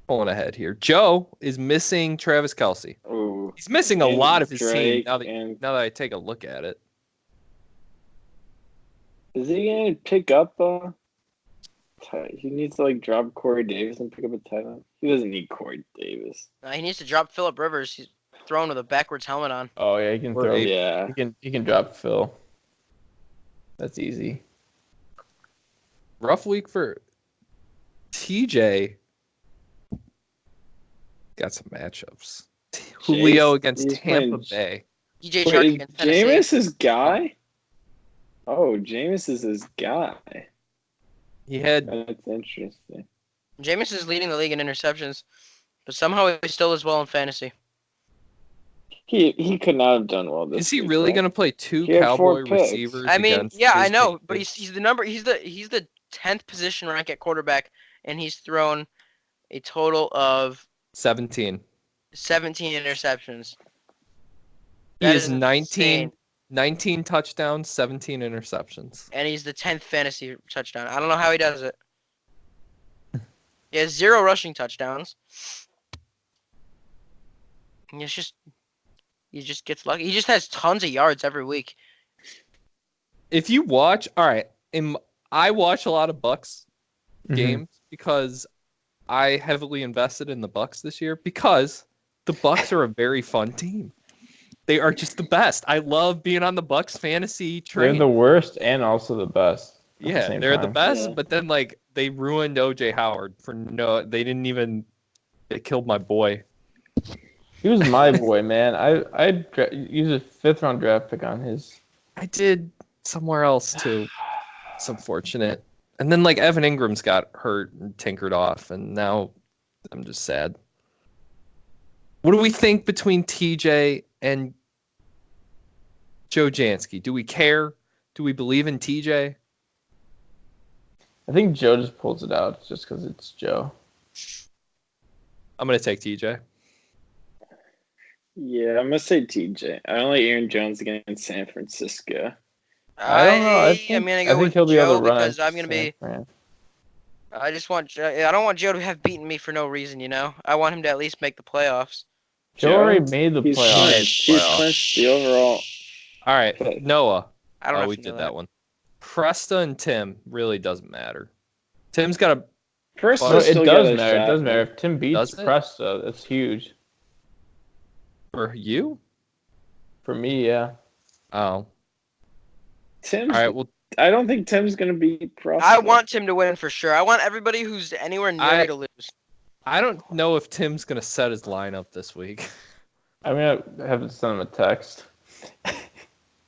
Pulling ahead here. Joe is missing Travis Kelce. Ooh. He's missing a And lot of his team Drake now and- that I take a look at it. Is he gonna pick up? He needs to like drop Corey Davis and pick up a tight end. He doesn't need Corey Davis. He needs to drop Phillip Rivers. He's throwing with a backwards helmet on. Oh yeah, he can Or throw. eight. Yeah. He can drop Phil. That's easy. Rough week for TJ. Got some matchups. Julio against he's Tampa playing- Bay. DJ Shark Wait, against Tennessee. Jameis his guy? Oh, Jameis is his guy. He had That's interesting. Jameis is leading the league in interceptions, but somehow he still does well in fantasy. He could not have done well this Is he week, really though. going to play 2 He had 4 Cowboy picks. receivers? I mean, against yeah, I his know, big but picks? he's the 10th position rank at quarterback, and he's thrown a total of 17. 17 interceptions. He That is is 19 insane. touchdowns, 17 interceptions. And he's the 10th fantasy touchdown. I don't know how he does it. He has 0 rushing touchdowns. And he just gets lucky. He just has tons of yards every week. If you watch, all right, I watch a lot of Bucks Mhm. games because I heavily invested in the Bucks this year because the Bucks are a very fun team. They are just the best. I love being on the Bucks fantasy They're train. the worst and also the best. at the Yeah, same they're the time. best, Yeah. but then like they ruined OJ Howard for they didn't even they killed my boy. He was my boy, man. I used a 5th round draft pick on his. I did somewhere else too. It's unfortunate. And then like Evan Ingram's got hurt and tinkered off, and now I'm just sad. What do we think between TJ and Joe Jansky? Do we care? Do we believe in TJ? I think Joe just pulls it out just because it's Joe. I'm gonna take TJ. Yeah, I'm gonna say TJ. I don't like Aaron Jones against San Francisco. I don't know. I I'm think, gonna I go think with he'll be able Joe to run. because I'm gonna be. San Fran. I don't want Joe to have beaten me for no reason. You know, I want him to at least make the playoffs. Joe already made the He's playoffs. He's clinched the overall. All right, Noah. I don't Oh, have we to know did that one. Presta and Tim really doesn't matter. Tim's got a First, No, No, still it got does a matter. It shot. does matter. If Tim beats Does it? Presta, that's huge. for you. For me, yeah. Oh, Tim's. all right. Well, I don't think Tim's gonna beat Preston. I want Tim to win for sure. I want everybody who's anywhere near I- me to lose. I don't know if Tim's gonna set his lineup this week. I mean, I haven't sent him a text.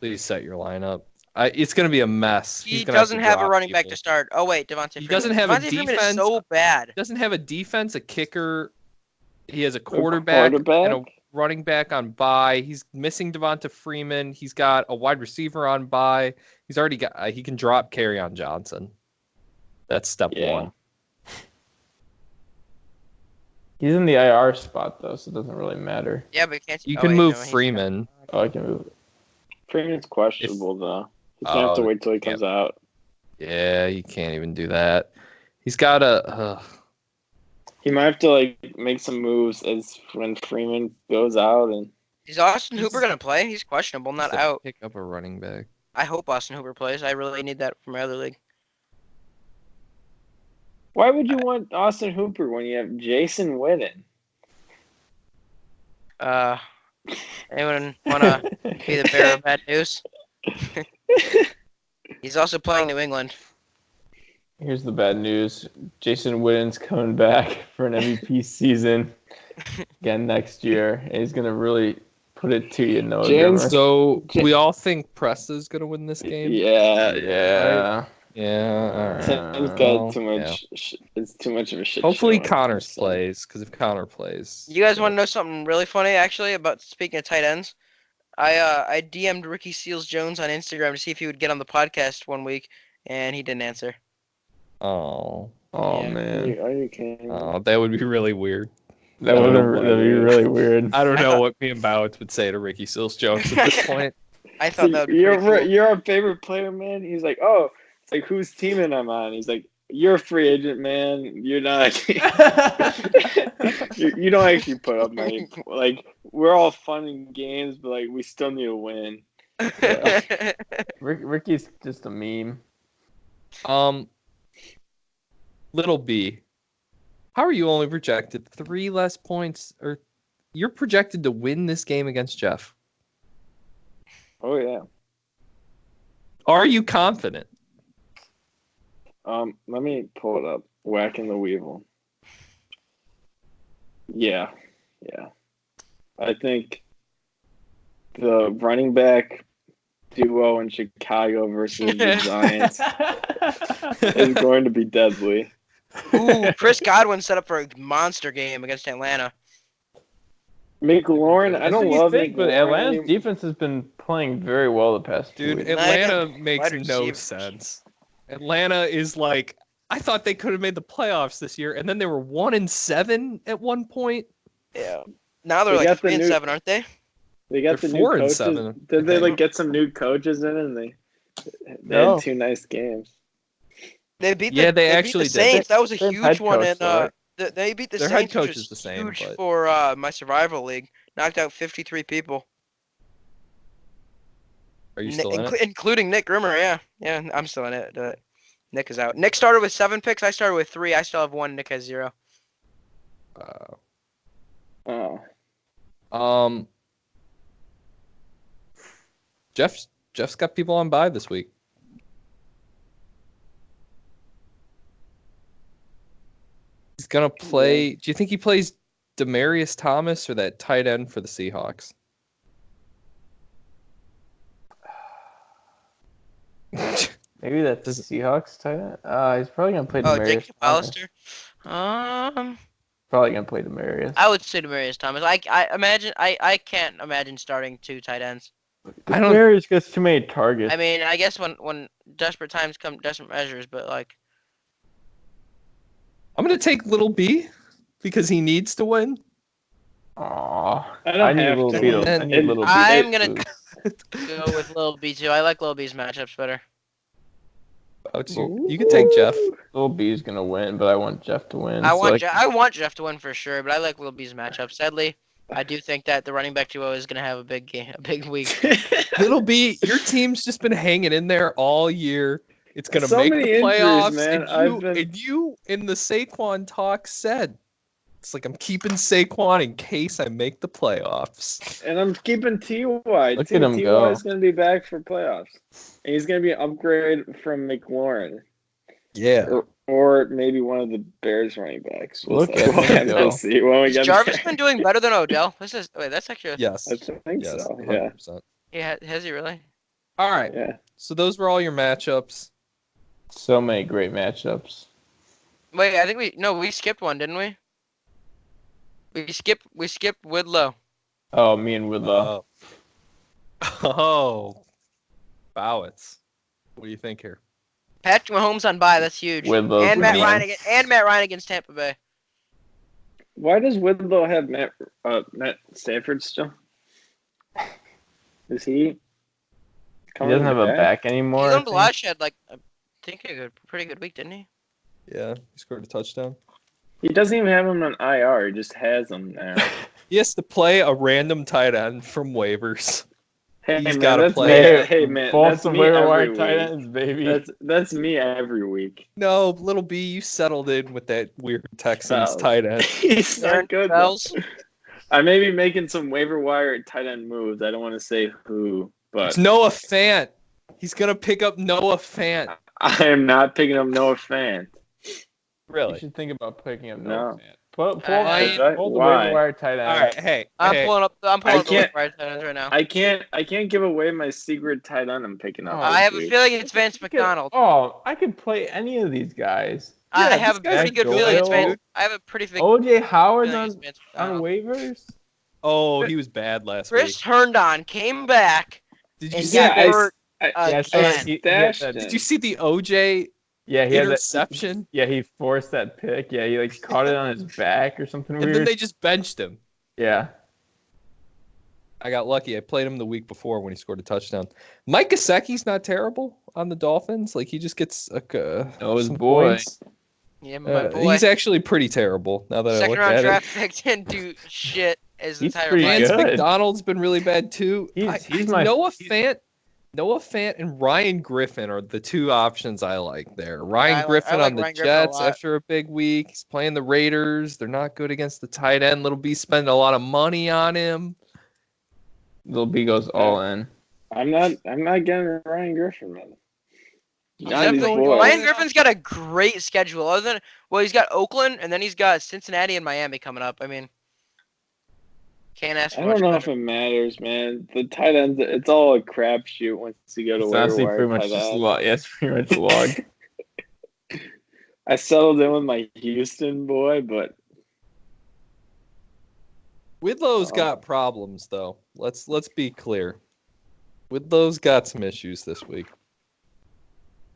Please set your lineup. It's going to be a mess. He doesn't have a running back to start. Oh wait, Devontae Freeman. He doesn't have Devontae a Freeman is defense. so bad. He doesn't have a defense, a kicker. He has a quarterback and a running back on bye. He's missing Devonta Freeman. He's got a wide receiver on bye. He's already got. He can drop Kerryon Johnson. That's step one. He's in the IR spot though, so it doesn't really matter. Yeah, but can't you can move Freeman. Oh, I can move. Freeman's questionable though. He's gonna have to wait till he comes out. Yeah, you can't even do that. He's got a. He might have to make some moves as when Freeman goes out. And is Austin Hooper gonna play? He's questionable, not out. Pick up a running back. I hope Austin Hooper plays. I really need that for my other league. Why would you want Austin Hooper when you have Jason Witten? Anyone wanna be the bearer of bad news? He's also playing New England. Here's the bad news. Jason Witten's coming back for an MVP season again next year. And he's going to really put it to you, Noah. So we all think Presta's going to win this game? Yeah. Yeah. Yeah. All right. Tim's got too much. Yeah. It's too much of a shit. Hopefully Connor plays, because if Connor plays. You guys want to know something really funny, actually, about speaking of tight ends? I DM'd Ricky Seals-Jones on Instagram to see if he would get on the podcast one week, and he didn't answer. Oh, man. Are you kidding? Oh, that would be really weird. That'd be really weird. I don't know what me and Bowitz would say to Ricky Seals-Jones at this point. I thought that would be You're our favorite player, man. He's like, oh, it's like, whose team am I on? He's like, you're a free agent, man. You're not. you don't actually put up money. We're all fun in games, but we still need to win. Yeah. Ricky's just a meme. Little B, how are you only projected 3 less points? Or you're projected to win this game against Jeff? Oh yeah. Are you confident? Let me pull it up. Whacking the Weevil. Yeah. I think the running back duo in Chicago versus the Giants is going to be deadly. Ooh, Chris Godwin set up for a monster game against Atlanta. McLaurin, I don't love McLaurin. But Atlanta's defense has been playing very well the past 2 weeks. Dude, Atlanta makes no sense. Atlanta is I thought they could have made the playoffs this year, and then they were 1-7 at one point. Yeah. Now they're 3-7, aren't they? They got the new coaches. 4-7. Did they get some new coaches in, and they had 2 nice games? They beat they beat actually the Saints. did. That was a huge one, and they beat the Their Saints, head coach which is the was same, huge but... for my survival league. Knocked out 53 people. Are you still in it? Including Nick Grimmer, yeah, I'm still in it. Nick is out. Nick started with 7 picks. I started with 3. I still have 1. Nick has 0. Jeff's got people on bye this week. He's gonna play. Do you think he plays Demaryius Thomas or that tight end for the Seahawks? Maybe that's the Seahawks tight end. He's probably gonna play Demaryius. Jacob Thomas. Alistair. Probably gonna play Demaryius. I would say Demaryius Thomas. I can't imagine starting 2 tight ends. Demaryius gets too many targets. I mean, I guess when desperate times come, desperate measures, but I'm gonna take Little B because he needs to win. Aww. I need Little B. I'm gonna go with Little B too. I like Little B's matchups better. You can take Jeff. Little B's gonna win, but I want Jeff to win. I want Jeff to win for sure, but I like Little B's matchup. Sadly, I do think that the running back duo is gonna have a big game, a big week. Little B, your team's just been hanging in there all year. It's gonna so make the playoffs. Injuries, man. And you in the Saquon talk said it's I'm keeping Saquon in case I make the playoffs. And I'm keeping T.Y. Look at him go. T.Y. is going to be back for playoffs. And he's going to be an upgrade from McLaurin. Yeah. Or maybe one of the Bears running backs. We'll see when we Has Jarvis been doing better than Odell? That's actually yes. I think so. Yeah. 100%. Yeah, has he really? All right. Yeah. So those were all your matchups. So many great matchups. Wait, I think we skipped one, didn't we? We skipped Woodlow. Oh, me and Woodlow. Oh, Bowitz. What do you think here? Patrick Mahomes on bye. That's huge. Woodlow's And the Matt man. Ryan against Tampa Bay. Why does Whitlow have Matt Stafford still? Is he? He doesn't have a back anymore. Elon Balash had I think a pretty good week, didn't he? Yeah, he scored a touchdown. He doesn't even have him on IR. He just has him there. He has to play a random tight end from waivers. Hey, He's man, got to that's play. me. Hey, man, Both that's some me waiver every wire week. tight ends, baby. That's me every week. No, little B, you settled in with that weird Texans Fells. tight end. He's Aaron not good. Fells. I may be making some waiver wire tight end moves. I don't want to say who, but It's Noah Fant. He's gonna pick up Noah Fant. I am not picking up Noah Fant. You Really? should think about picking up No. Noah Fant. Pull the Why? waiver wire tight end. All right, hey. I'm hey. pulling up the can't- waiver wire tight ends right now. I can't give away my secret tight end I'm picking up. Oh, I have this a week. feeling it's Vance McDonald. Oh, I could play any of these guys. I Yeah, have a this guy's pretty good Doyle. feeling it's Vance. I have a pretty big OJ Howard's feeling it's on, Vance on McDonald. waivers? Oh, he was bad last Chris week. Herndon came back Did you and see? got Yeah, hurt Yeah, again. he had stashed that- it. Did you see the OJ Yeah, he had that. interception? Yeah, he forced that pick. Yeah, he caught it on his back or something And weird. then they just benched him. Yeah. I got lucky. I played him the week before when he scored a touchdown. Mike Gesicki's not terrible on the Dolphins. He just gets his some boy. points. Yeah, my boy. He's actually pretty terrible now that I Second look round at draft it. pick didn't do shit his He's entire pretty life. Vance good. McDonald's been really bad too. He's my- Noah Fant and Ryan Griffin are the two options I like there. Ryan Griffin I like on the Ryan Griffin a Jets lot. after a big week. He's playing the Raiders. They're not good against the tight end. Little B spending a lot of money on him. Little B goes all in. I'm not getting Ryan Griffin, man. He's Not his definitely- boy. Ryan Griffin's got a great schedule. He's got Oakland and then he's got Cincinnati and Miami coming up. I mean, can't ask for I much don't know if better. it matters, man. The tight ends, it's all a crapshoot once you go to It's waiver honestly wire pretty much tight just end. log. Yeah, it's pretty much log. I settled in with my Houston boy, but Widlow's got problems though. Let's be clear. Widlow's got some issues this week.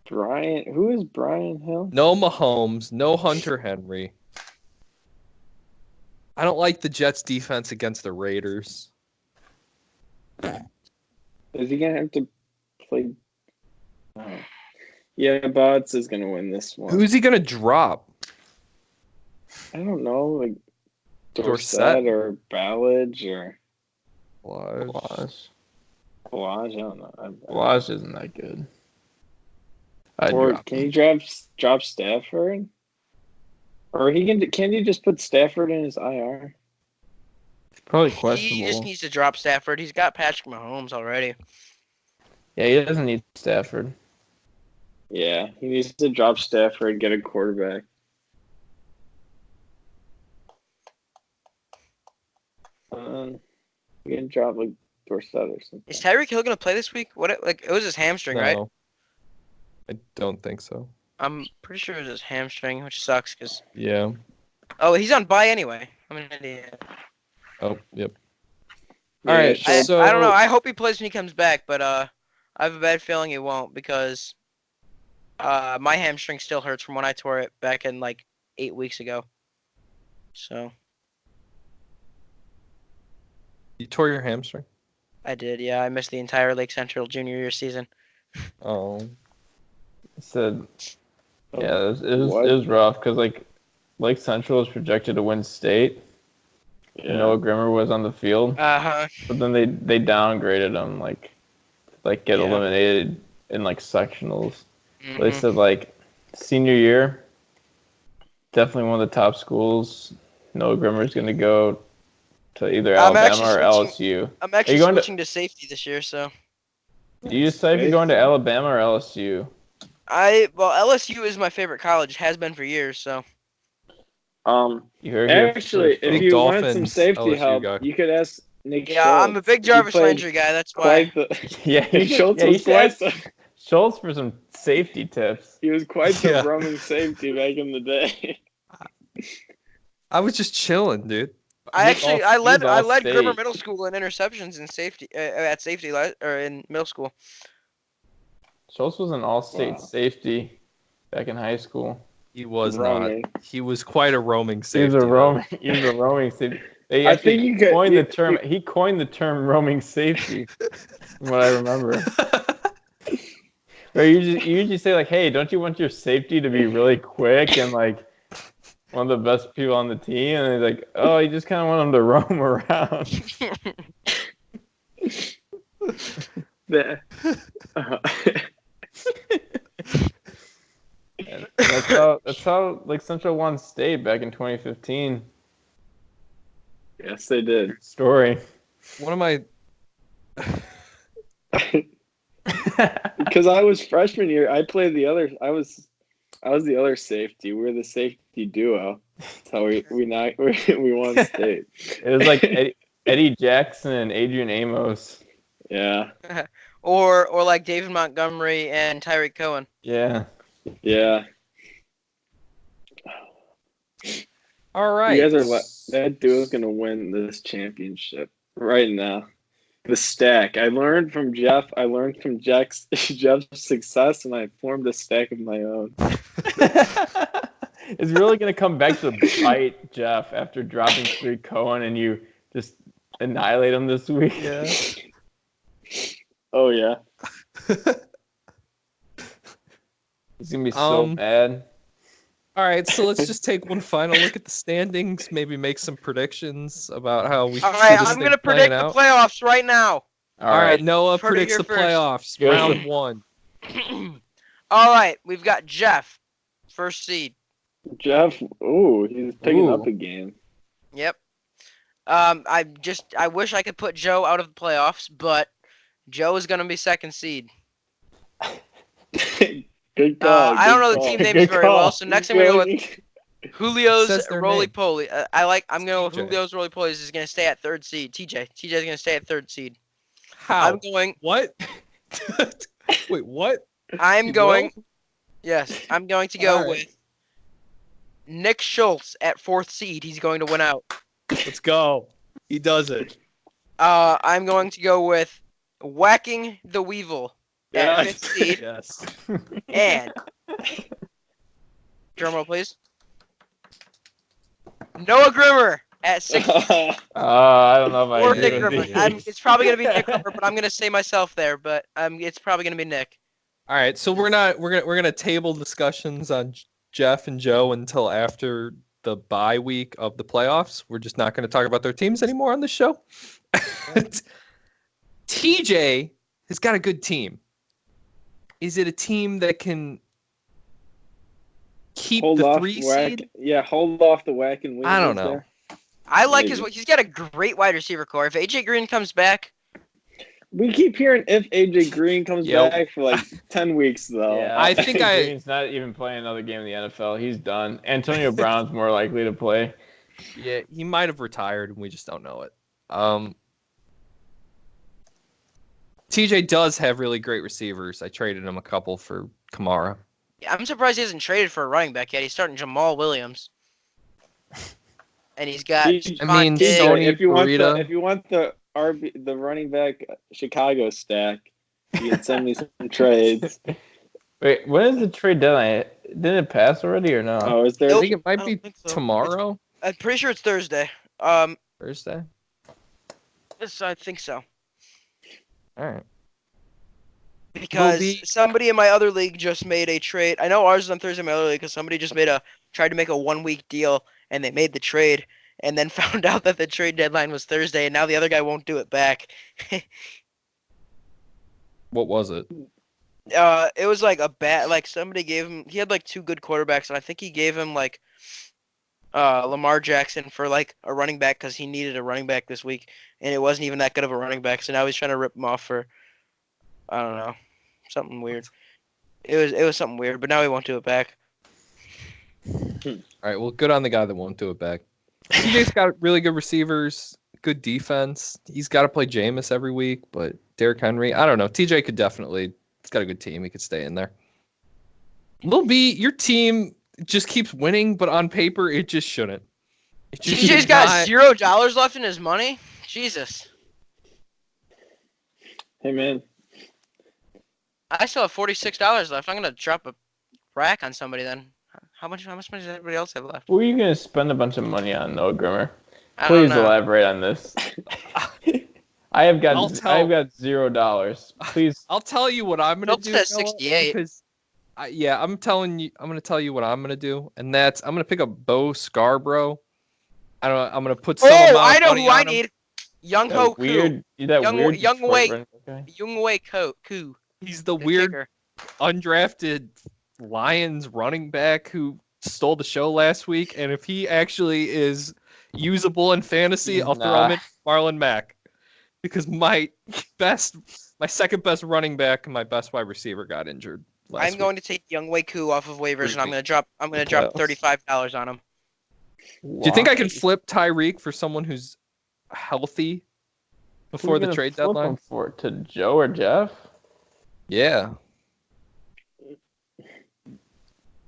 who is Brian Hill? No Mahomes, no Hunter Henry. I don't like the Jets defense against the Raiders. Is he gonna have to play? Oh. Yeah, Bots is gonna win this one. Who's he gonna drop? I don't know, like Dorsett? Dorsett or Ballage or Blas. Balaj. I don't know. Blas isn't that good. Or can you drop Stafford? Or can you just put Stafford in his IR? Probably He questionable. just needs to drop Stafford. He's got Patrick Mahomes already. Yeah, he doesn't need Stafford. Yeah, he needs to drop Stafford, get a quarterback. You can drop like Dorsett or something. Is Tyreek Hill gonna play this week? It was his hamstring, right? No, I don't think so. I'm pretty sure it was his hamstring, which sucks because Yeah. he's on bye anyway. I'm an idiot. Oh, yep. Yeah, All right, sure. so I don't know. I hope he plays when he comes back, but I have a bad feeling he won't because my hamstring still hurts from when I tore it back in 8 weeks ago. So you tore your hamstring. I did, yeah. I missed the entire Lake Central junior year season. Oh, It said, yeah, it What? was rough because Lake Central was projected to win state. Yeah. Noah Grimmer was on the field, Uh-huh. but then they downgraded him get Yeah. eliminated in sectionals. Mhm. They said senior year, definitely one of the top schools. Noah Grimmer's going to go to either I'm Alabama actually or LSU. I'm actually going to- switching to safety this year, so Do you decide if you're going to Alabama or LSU? LSU is my favorite college, has been for years, so You heard here Actually, first, if Big you wanted some Dolphins, safety LSU help, guy. you could ask Nick yeah, Schultz. I'm a big He Jarvis played Landry guy, that's why. quite the- yeah, Nick Schultz yeah, you was should ask, quite Schultz for some safety tips. He was quite the roaming safety back in the day. I was just chilling, dude. I led All-State. Grimmer Middle School in interceptions in safety at safety or in middle school. Schultz was an all-state safety back in high school. He was Roaming. not. He was quite a roaming safety. He was a roaming safety. I think he coined the term. He coined the term roaming safety, from what I remember. Where you usually say like, "Hey, don't you want your safety to be really quick and like one of the best people on the team?" And he's like, "Oh, you just kind of want them to roam around." That's how like Central won state back in 2015. Yes, they did. Story. One of my. Because I was freshman year, I played the other. I was the other safety. We were the safety duo. That's how we won state. It was like Eddie Jackson and Adrian Amos. Yeah. Or like David Montgomery and Tyreek Cohen. Yeah. Yeah. All right. You guys are that duo's gonna win this championship right now. The stack. I learned from Jeff. I learned from Jeff's success, and I formed a stack of my own. It's really going to come back to bite Jeff after dropping Tariq Cohen, and you just annihilate him this week. Yeah. Oh yeah. He's gonna be so mad. All right, so let's just take one final look at the standings. Maybe make some predictions about how we. All right, I'm gonna predict the playoffs right now. All right, Noah Heard it predicts here the first. playoffs. Good. Round 1. All right, we've got Jeff, first seed. Jeff. Ooh, he's picking up a game. Yep. I wish I could put Joe out of the playoffs, but Joe is gonna be second seed. Good call. I don't know the team names very well, so next time we go with Julio's Says their Roly name. Poly. I'm going with TJ. Julio's Roly Poly is going to stay at third seed. TJ's going to stay at third seed. How? I'm going. What? Wait, what? I'm You going. will? Yes, I'm going to go All right. with Nick Schultz at fourth seed. He's going to win out. Let's go. He does it. I'm going to go with Whacking the Weevil at fifth seed. Yes. And drumroll, please. Noah Grimmer at sixth. I don't know if I Or agree Nick with Grimmer. you. It's probably gonna be Nick Grimmer, but I'm gonna say myself there. But it's probably gonna be Nick. All right, so we're gonna table discussions on Jeff and Joe until after the bye week of the playoffs. We're just not going to talk about their teams anymore on the show. TJ has got a good team. Is it a team that can keep the 3 seed? Yeah, hold off the whack and win. I don't know. There. I like Maybe. he's got a great wide receiver core. If AJ Green comes back, We keep hearing if AJ Green comes Yep. back for like 10 weeks though. Yeah, I think Green's not even playing another game in the NFL. He's done. Antonio Brown's more likely to play. Yeah, he might have retired and we just don't know it. TJ does have really great receivers. I traded him a couple for Kamara. I'm surprised he hasn't traded for a running back yet. He's starting Jamal Williams, and he's got. I mean, Javon Diggs. Sony, if you want Burrito. if you want the running back Chicago stack, you can send me some trades. Wait, when is the trade deadline? Didn't it pass already or no? Oh, is there? I think it I might don't be think so. tomorrow, I'm pretty sure it's Thursday. Thursday. Yes, I think so. All right. Because somebody in my other league just made a trade. I know ours is on Thursday in my other league because somebody just tried to make a 1 week deal and they made the trade and then found out that the trade deadline was Thursday and now the other guy won't do it back. What was it? It was like somebody gave him. He had like 2 good quarterbacks and I think he gave him like Lamar Jackson for like a running back because he needed a running back this week and it wasn't even that good of a running back. So now he's trying to rip him off for. I don't know. Something weird. It was something weird, but now he won't do it back. All right. Well, good on the guy that won't do it back. TJ's got really good receivers, good defense. He's got to play Jameis every week, but Derrick Henry, I don't know. TJ could definitely It's got a good team. He could stay in there. Lil B, your team just keeps winning, but on paper it just shouldn't. TJ's got $0 left in his money. Jesus. Hey man, I still have $46 left. I'm gonna drop a rack on somebody then. How much money does everybody else have left? Who are you gonna spend a bunch of money on, Noah Grimmer? I don't Please know. elaborate on this. I have got $0. Please. I'll tell you what I'm gonna Nope, do. says Noah, 68. Because I'm gonna tell you what I'm gonna do, and that's I'm gonna pick up Bo Scarborough. I don't know, I'm gonna put some amount of I know money who I on him. need. Young Ho Koo. Young Wei Koo. He's the weird kicker. undrafted Lions running back who stole the show last week, and if he actually is usable in fantasy, I'll throw him in Marlon Mack. Because my second best running back and my best wide receiver got injured. I'm going to take Young Wei Koo off of waivers, and I'm gonna drop $35 on him. Do you think I can flip Tyreek for someone who's healthy before the trade deadline? For to Joe or Jeff? Yeah.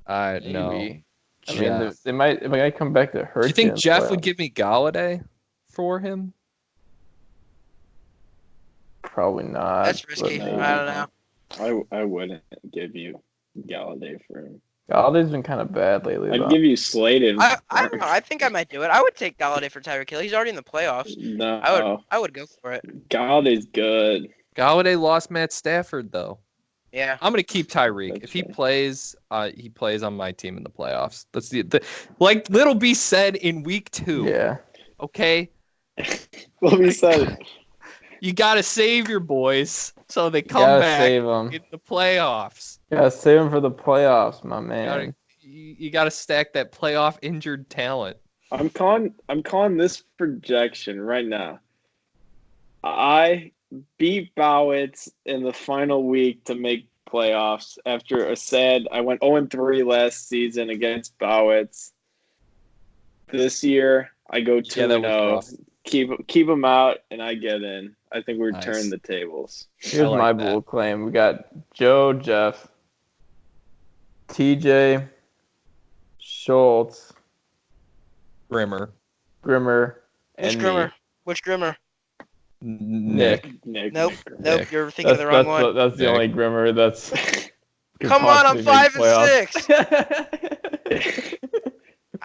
I know. I mean, they might come back to hurt. Do you think Jeff would give me Galladay for him? Probably not. That's risky. I don't know. I wouldn't give you Galladay for him. Galladay's been kind of bad lately. I'd give you Slayton. I don't know. I think I might do it. I would take Galladay for Tyreek Hill. He's already in the playoffs. No, I would go for it. Galladay's good. Galladay lost Matt Stafford though. Yeah. I'm gonna keep Tyreek. If he plays on my team in the playoffs. That's the like Little B said in week 2. Yeah. Okay. What we said. You gotta save your boys so they come back in the playoffs. Yeah, save them for the playoffs, my man. You gotta stack that playoff injured talent. I'm calling this projection right now. I beat Bowitz in the final week to make playoffs after I went 0-3 last season against Bowitz. This year I go 2-0. Keep them out, and I get in. I think we're turning the tables. Here's my bold claim: we got Joe, Jeff, TJ, Schultz, Grimmer, and me. Which Grimmer? Nick. Nope. You're thinking of the wrong one. That's the only Grimmer that's. Come on, I'm 5-6.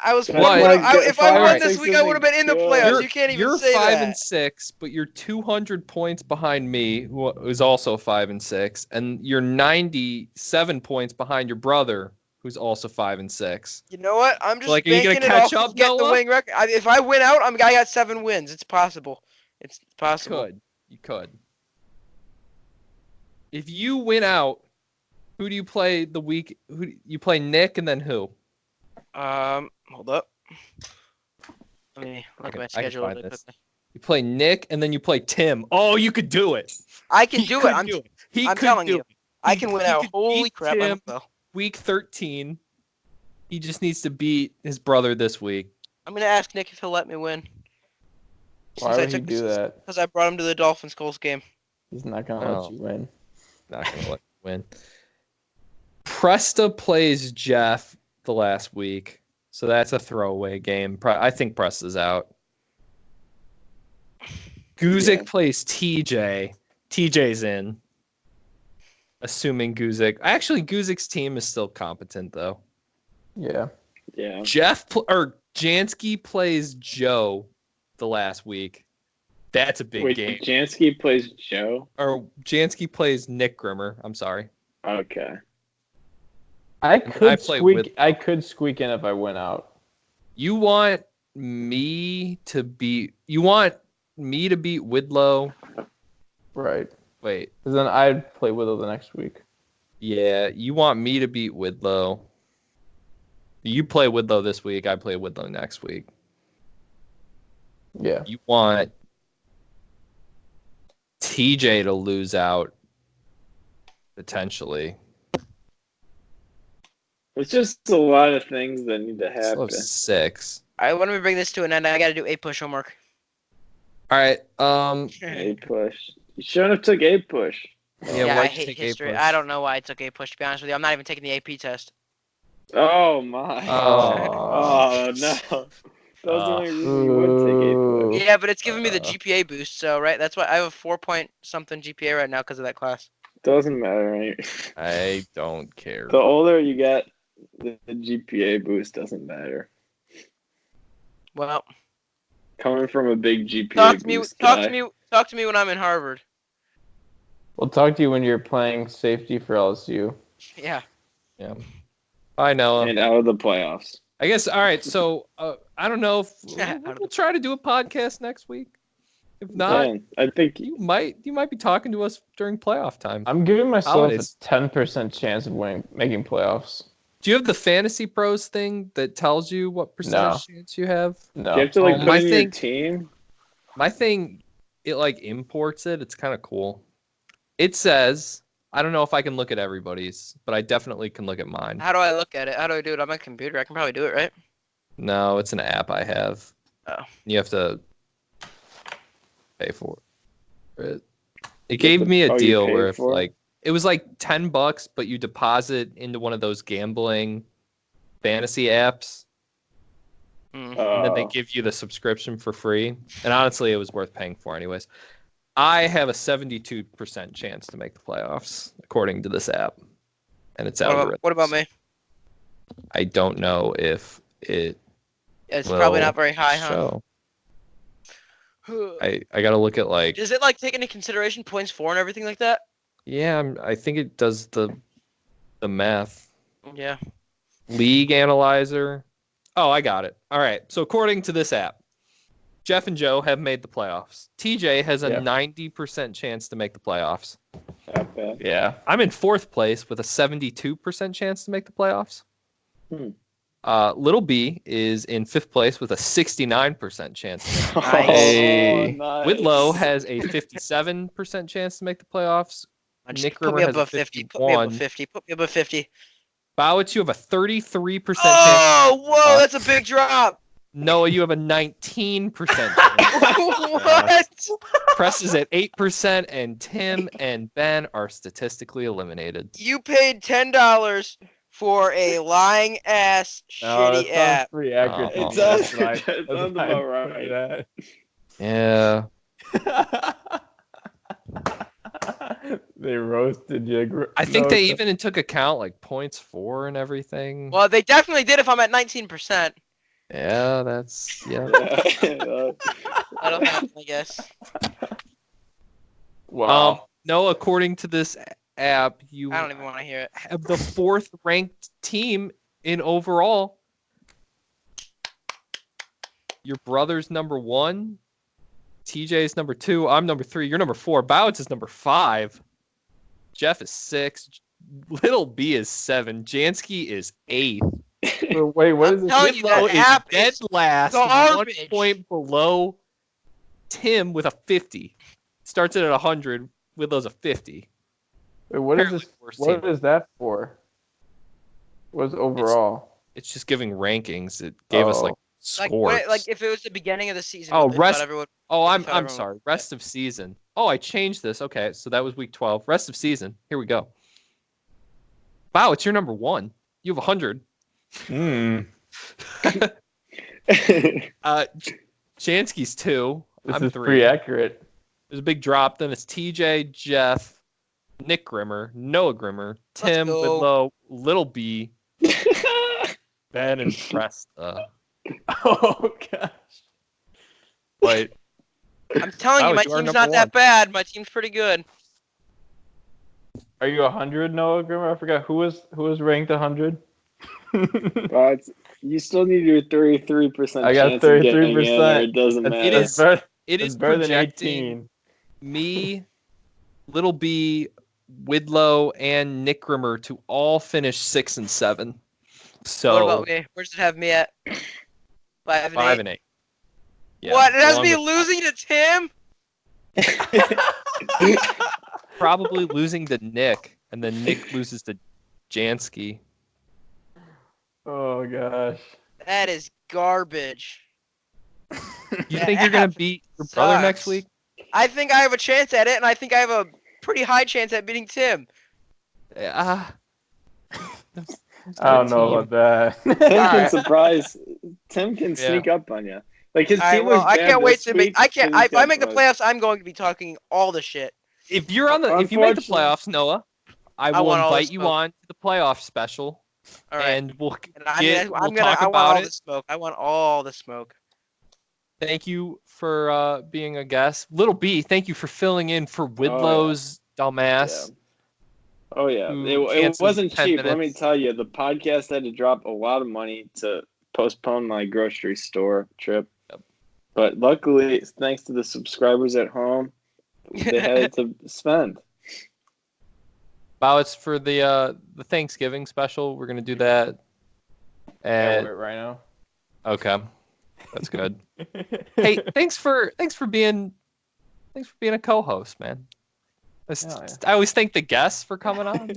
I was. If I won this week, I would have been in the playoffs. You can't even say that. You're 5-6, but you're 200 points behind me, who is also 5-6, and you're 97 points behind your brother, who's also 5-6. You know what? I'm just banking it off to get the winning record. If I win out, I got 7 wins. It's possible. It's possible. You could. If you win out, who do you play the week? Who you play? Nick and then who? Hold up. Let me look at my schedule. You play Nick and then you play Tim. Oh, you could do it. I can do it. I'm telling you. I can win out. Holy crap! Week 13. He just needs to beat his brother this week. I'm gonna ask Nick if he'll let me win. Why would he do that? Because I brought him to the Dolphins-Colts game. He's not gonna let you win. Not gonna let you win. Presta plays Jeff the last week, so that's a throwaway game. I think Presta's out. Guzik plays TJ. TJ's in. Assuming Guzik. Actually, Guzik's team is still competent though. Yeah. Jansky plays Joe the last week. That's a big game. Jansky plays Joe? Or Jansky plays Nick Grimmer. I'm sorry. Okay. I could squeak in if I went out. You want me to beat Widlow? Right. Wait. Because then I'd play Widlow the next week. Yeah, you want me to beat Widlow. You play Widlow this week, I play Widlow next week. Yeah. You want TJ to lose out potentially. It's just a lot of things that need to happen. 6. All right, when we bring this to an end, I got to do 8-push homework. All right. 8-push. You shouldn't have took 8-push. Yeah, Yeah, why'd I you hate take history. A+? I don't know why I took A push. To be honest with you, I'm not even taking the AP test. Oh my. Oh no. That was the only reason you would take Ooh. A+. Yeah, but it's giving me the GPA boost. So right, that's why I have a 4 point something GPA right now because of that class. Doesn't matter, right? I don't care. The older you get, the GPA boost doesn't matter. Well, Coming from a big GPA talk to me. boost Talk guy. to me. Talk to me when I'm in Harvard. We'll talk to you when you're playing safety for LSU. Yeah. Yeah. I know. And out of the playoffs. I guess. All right. So I don't know if Out of we'll try to do a podcast next week. If not, Man, I think you might be talking to us during playoff time. I'm giving myself Holidays. a 10% chance of making playoffs. Do you have the Fantasy Pros thing that tells you what percentage chance you have? No. you have to like Oh, put my in your thing- team. My thing, it like imports it. It's kind of cool. It says, I don't know if I can look at everybody's, but I definitely can look at mine. How do I look at it? How do I do it on my computer? I can probably do it, right? No, it's an app I have. Oh. You have to pay for it. It gave me a you deal paid where if for it? like it was like $10, but you deposit into one of those gambling fantasy apps, Mm. and then they give you the subscription for free. And honestly, it was worth paying for anyways. I have a 72% chance to make the playoffs according to this app, and it's algorithm. What about me? I don't know if it. It's will probably not very high, huh? show. I gotta look at like. Does it like take into consideration points for and everything like that? Yeah, I think it does the math. Yeah. League analyzer. Oh, I got it. All right. So according to this app, Jeff and Joe have made the playoffs. TJ has a 90% chance to make the playoffs. Not bad. Yeah. I'm in fourth place with a 72% chance to make the playoffs. Little B is in fifth place with a 69% chance to make the playoffs. Hey. nice. Whitlow has a 57% chance to make the playoffs. Just Nick put me Rimmer has a above 50. Put me above 51. 50. Put me above 50. Bowitz, you have a 33% chance. Oh, whoa, that's a big drop. Noah, you have a 19% chance. What? Press is at 8%, and Tim and Ben are statistically eliminated. You paid $10 for a lying ass shitty that app. sounds pretty accurate. Oh. It does. That's It why sounds I about put right. Yeah. that. They roasted you. I think they even took account like points for and everything. Well, they definitely did if I'm at 19%. Yeah, that's yeah. That'll happen, I guess. Wow. No, according to this app, you I don't even want to hear it. have the fourth ranked team in overall. Your brother's number 1. TJ's number 2. I'm number 3. You're number 4. Bowitz is number 5. Jeff is 6. Little B is 7. Jansky is 8. Wait, what is this? telling you, Whitlow that is app dead is last, 1 garbage. point below Tim with a 50. Starts it at 100. Whitlow's a 50. Wait, what is Apparently this? worst What team. is that for? What's overall? It's just giving rankings. It gave us like scores. Like if it was the beginning of the season. Oh, I thought rest- everyone- Oh, I I'm thought everyone- sorry. Rest of season. Oh, I changed this. Okay, so that was week 12. Rest of season. Here we go. Wow, it's your number 1. You have 100. Jansky's 2. This I'm is 3. pretty accurate. There's a big drop. Then it's TJ, Jeff, Nick Grimmer, Noah Grimmer, Tim, go. Whitlow, Little B, Ben, and Presta. Oh gosh. But I'm telling you, Wow, my you are team's number not that 1. bad. My team's pretty good. Are you 100, Noah Grimmer? I forgot who was ranked 100. But you still need your 33% I got chance of getting in, or 33%. it doesn't That's- matter. is- better, it that's is better than projecting 18. me, Little B, Whitlow, and Nick Grimmer to all finish 6 and 7. So What about me? Where does it have me at? 5 and 5 8. and 8. Yeah, What? It has along me with losing to Tim? probably losing to Nick, and then Nick loses to Jansky. Oh gosh. That is garbage. You think you're gonna beat your brother next Sucks. week? I think I have a chance at it, and I think I have pretty high chance at beating Tim. Yeah. I don't know about that. Tim can Alright. surprise. Tim can Yeah. sneak up on you. Like his All right, team well, was I bad can't wait this to make. week, I can't. but he's If I got make the promoted. playoffs, I'm going to be talking all the shit. If you're on the, if you make the Unfortunately- playoffs, Noah, I will want all the invite you smoke. on to the playoff special, All right, and we'll and we'll talk I want about all it. the smoke. I want all the smoke. Thank you for being a guest, Little B. Thank you for filling in for Widlow's dumbass. Oh yeah, Who it canceled wasn't 10 cheap. Let me minutes. tell you, the podcast had to drop a lot of money to postpone my grocery store trip. Yep. But luckily, thanks to the subscribers at home, they had it to spend. Wow, it's for the Thanksgiving special. We're gonna do that. Yeah, And wait, right now. okay, that's good. Hey, thanks for being a co-host, man. Hell yeah. I always thank the guests for coming on.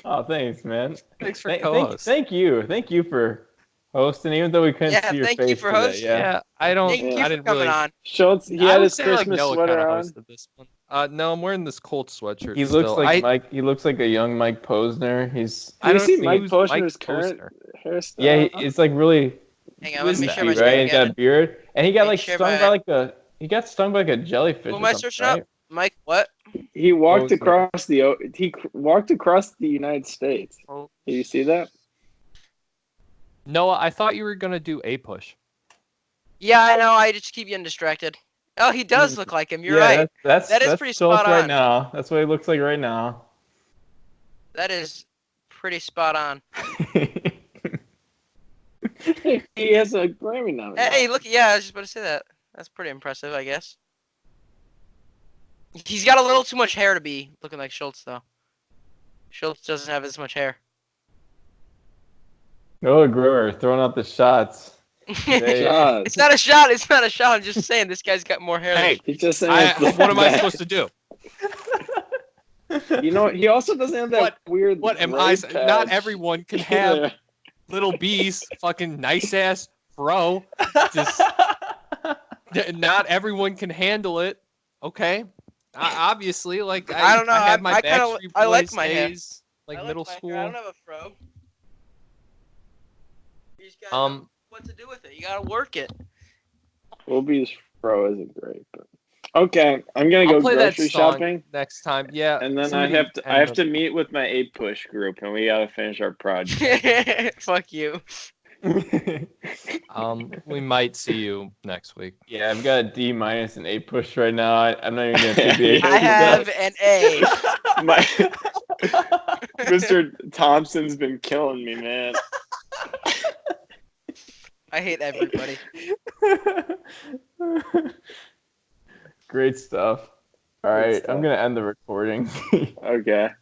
Oh, thanks, man. Thanks for co-host. Thank you for hosting, even though we couldn't Yeah, see your thank you face for today. hosting. Yeah. I don't. Thank you I for didn't coming really. on. Schultz, he I had would his say like Christmas Noah sweater kind on. of hosted this one. No, I'm wearing this Colts sweatshirt. He looks still. like Mike. He looks like a young Mike Posner. He's I Do you don't see see Mike who's Posner's Mike current Posner. hairstyle? yeah. It's like really Hang on, Who let is me that? share my right? screen He's got a again. beard, and he got Make like sure stung my- by like a. He got stung by like a jellyfish. Who am or I something, searching up? right? Mike, what? He walked Posner. across the United States. Oh. Did you see that? Noah, I thought you were gonna do a push. Yeah, I know. I just keep getting distracted. Oh, he does look like him. You're yeah, right. That's That is that's pretty Schultz spot right on. now. That's what he looks like right now. That is pretty spot on. He has a Grammy nomination. Hey, look. Yeah, I was just about to say that. That's pretty impressive, I guess. He's got a little too much hair to be looking like Schultz, though. Schultz doesn't have as much hair. Noah Brewer throwing out the shots. God. It's not a shot. It's not a shot. I'm just saying this guy's got more hair. Hey, He's just saying. it's what am I bad. supposed to do? You know, he also doesn't have that weird. What am gray I? Not patch everyone can have either. Little B's fucking nice ass fro. Just not everyone can handle it. Okay, obviously, like I don't know, I had my I kinda- Backstreet I like Boys my hair. days, like I like middle my hair. school. I don't have a fro. You just gotta know what to do with it. You gotta work it. Wolby's fro isn't great, but okay. I'm gonna I'll go play that grocery song shopping, next time. Yeah, and then somebody I have to meet with my 8-push group, and we gotta finish our project. Fuck you. We might see you next week. Yeah, I've got a D minus and 8 push right now. I'm not even gonna take the 8 I have an A. My Mr. Thompson's been killing me, man. I hate everybody. Great stuff. All right, I'm gonna end the recording. Okay.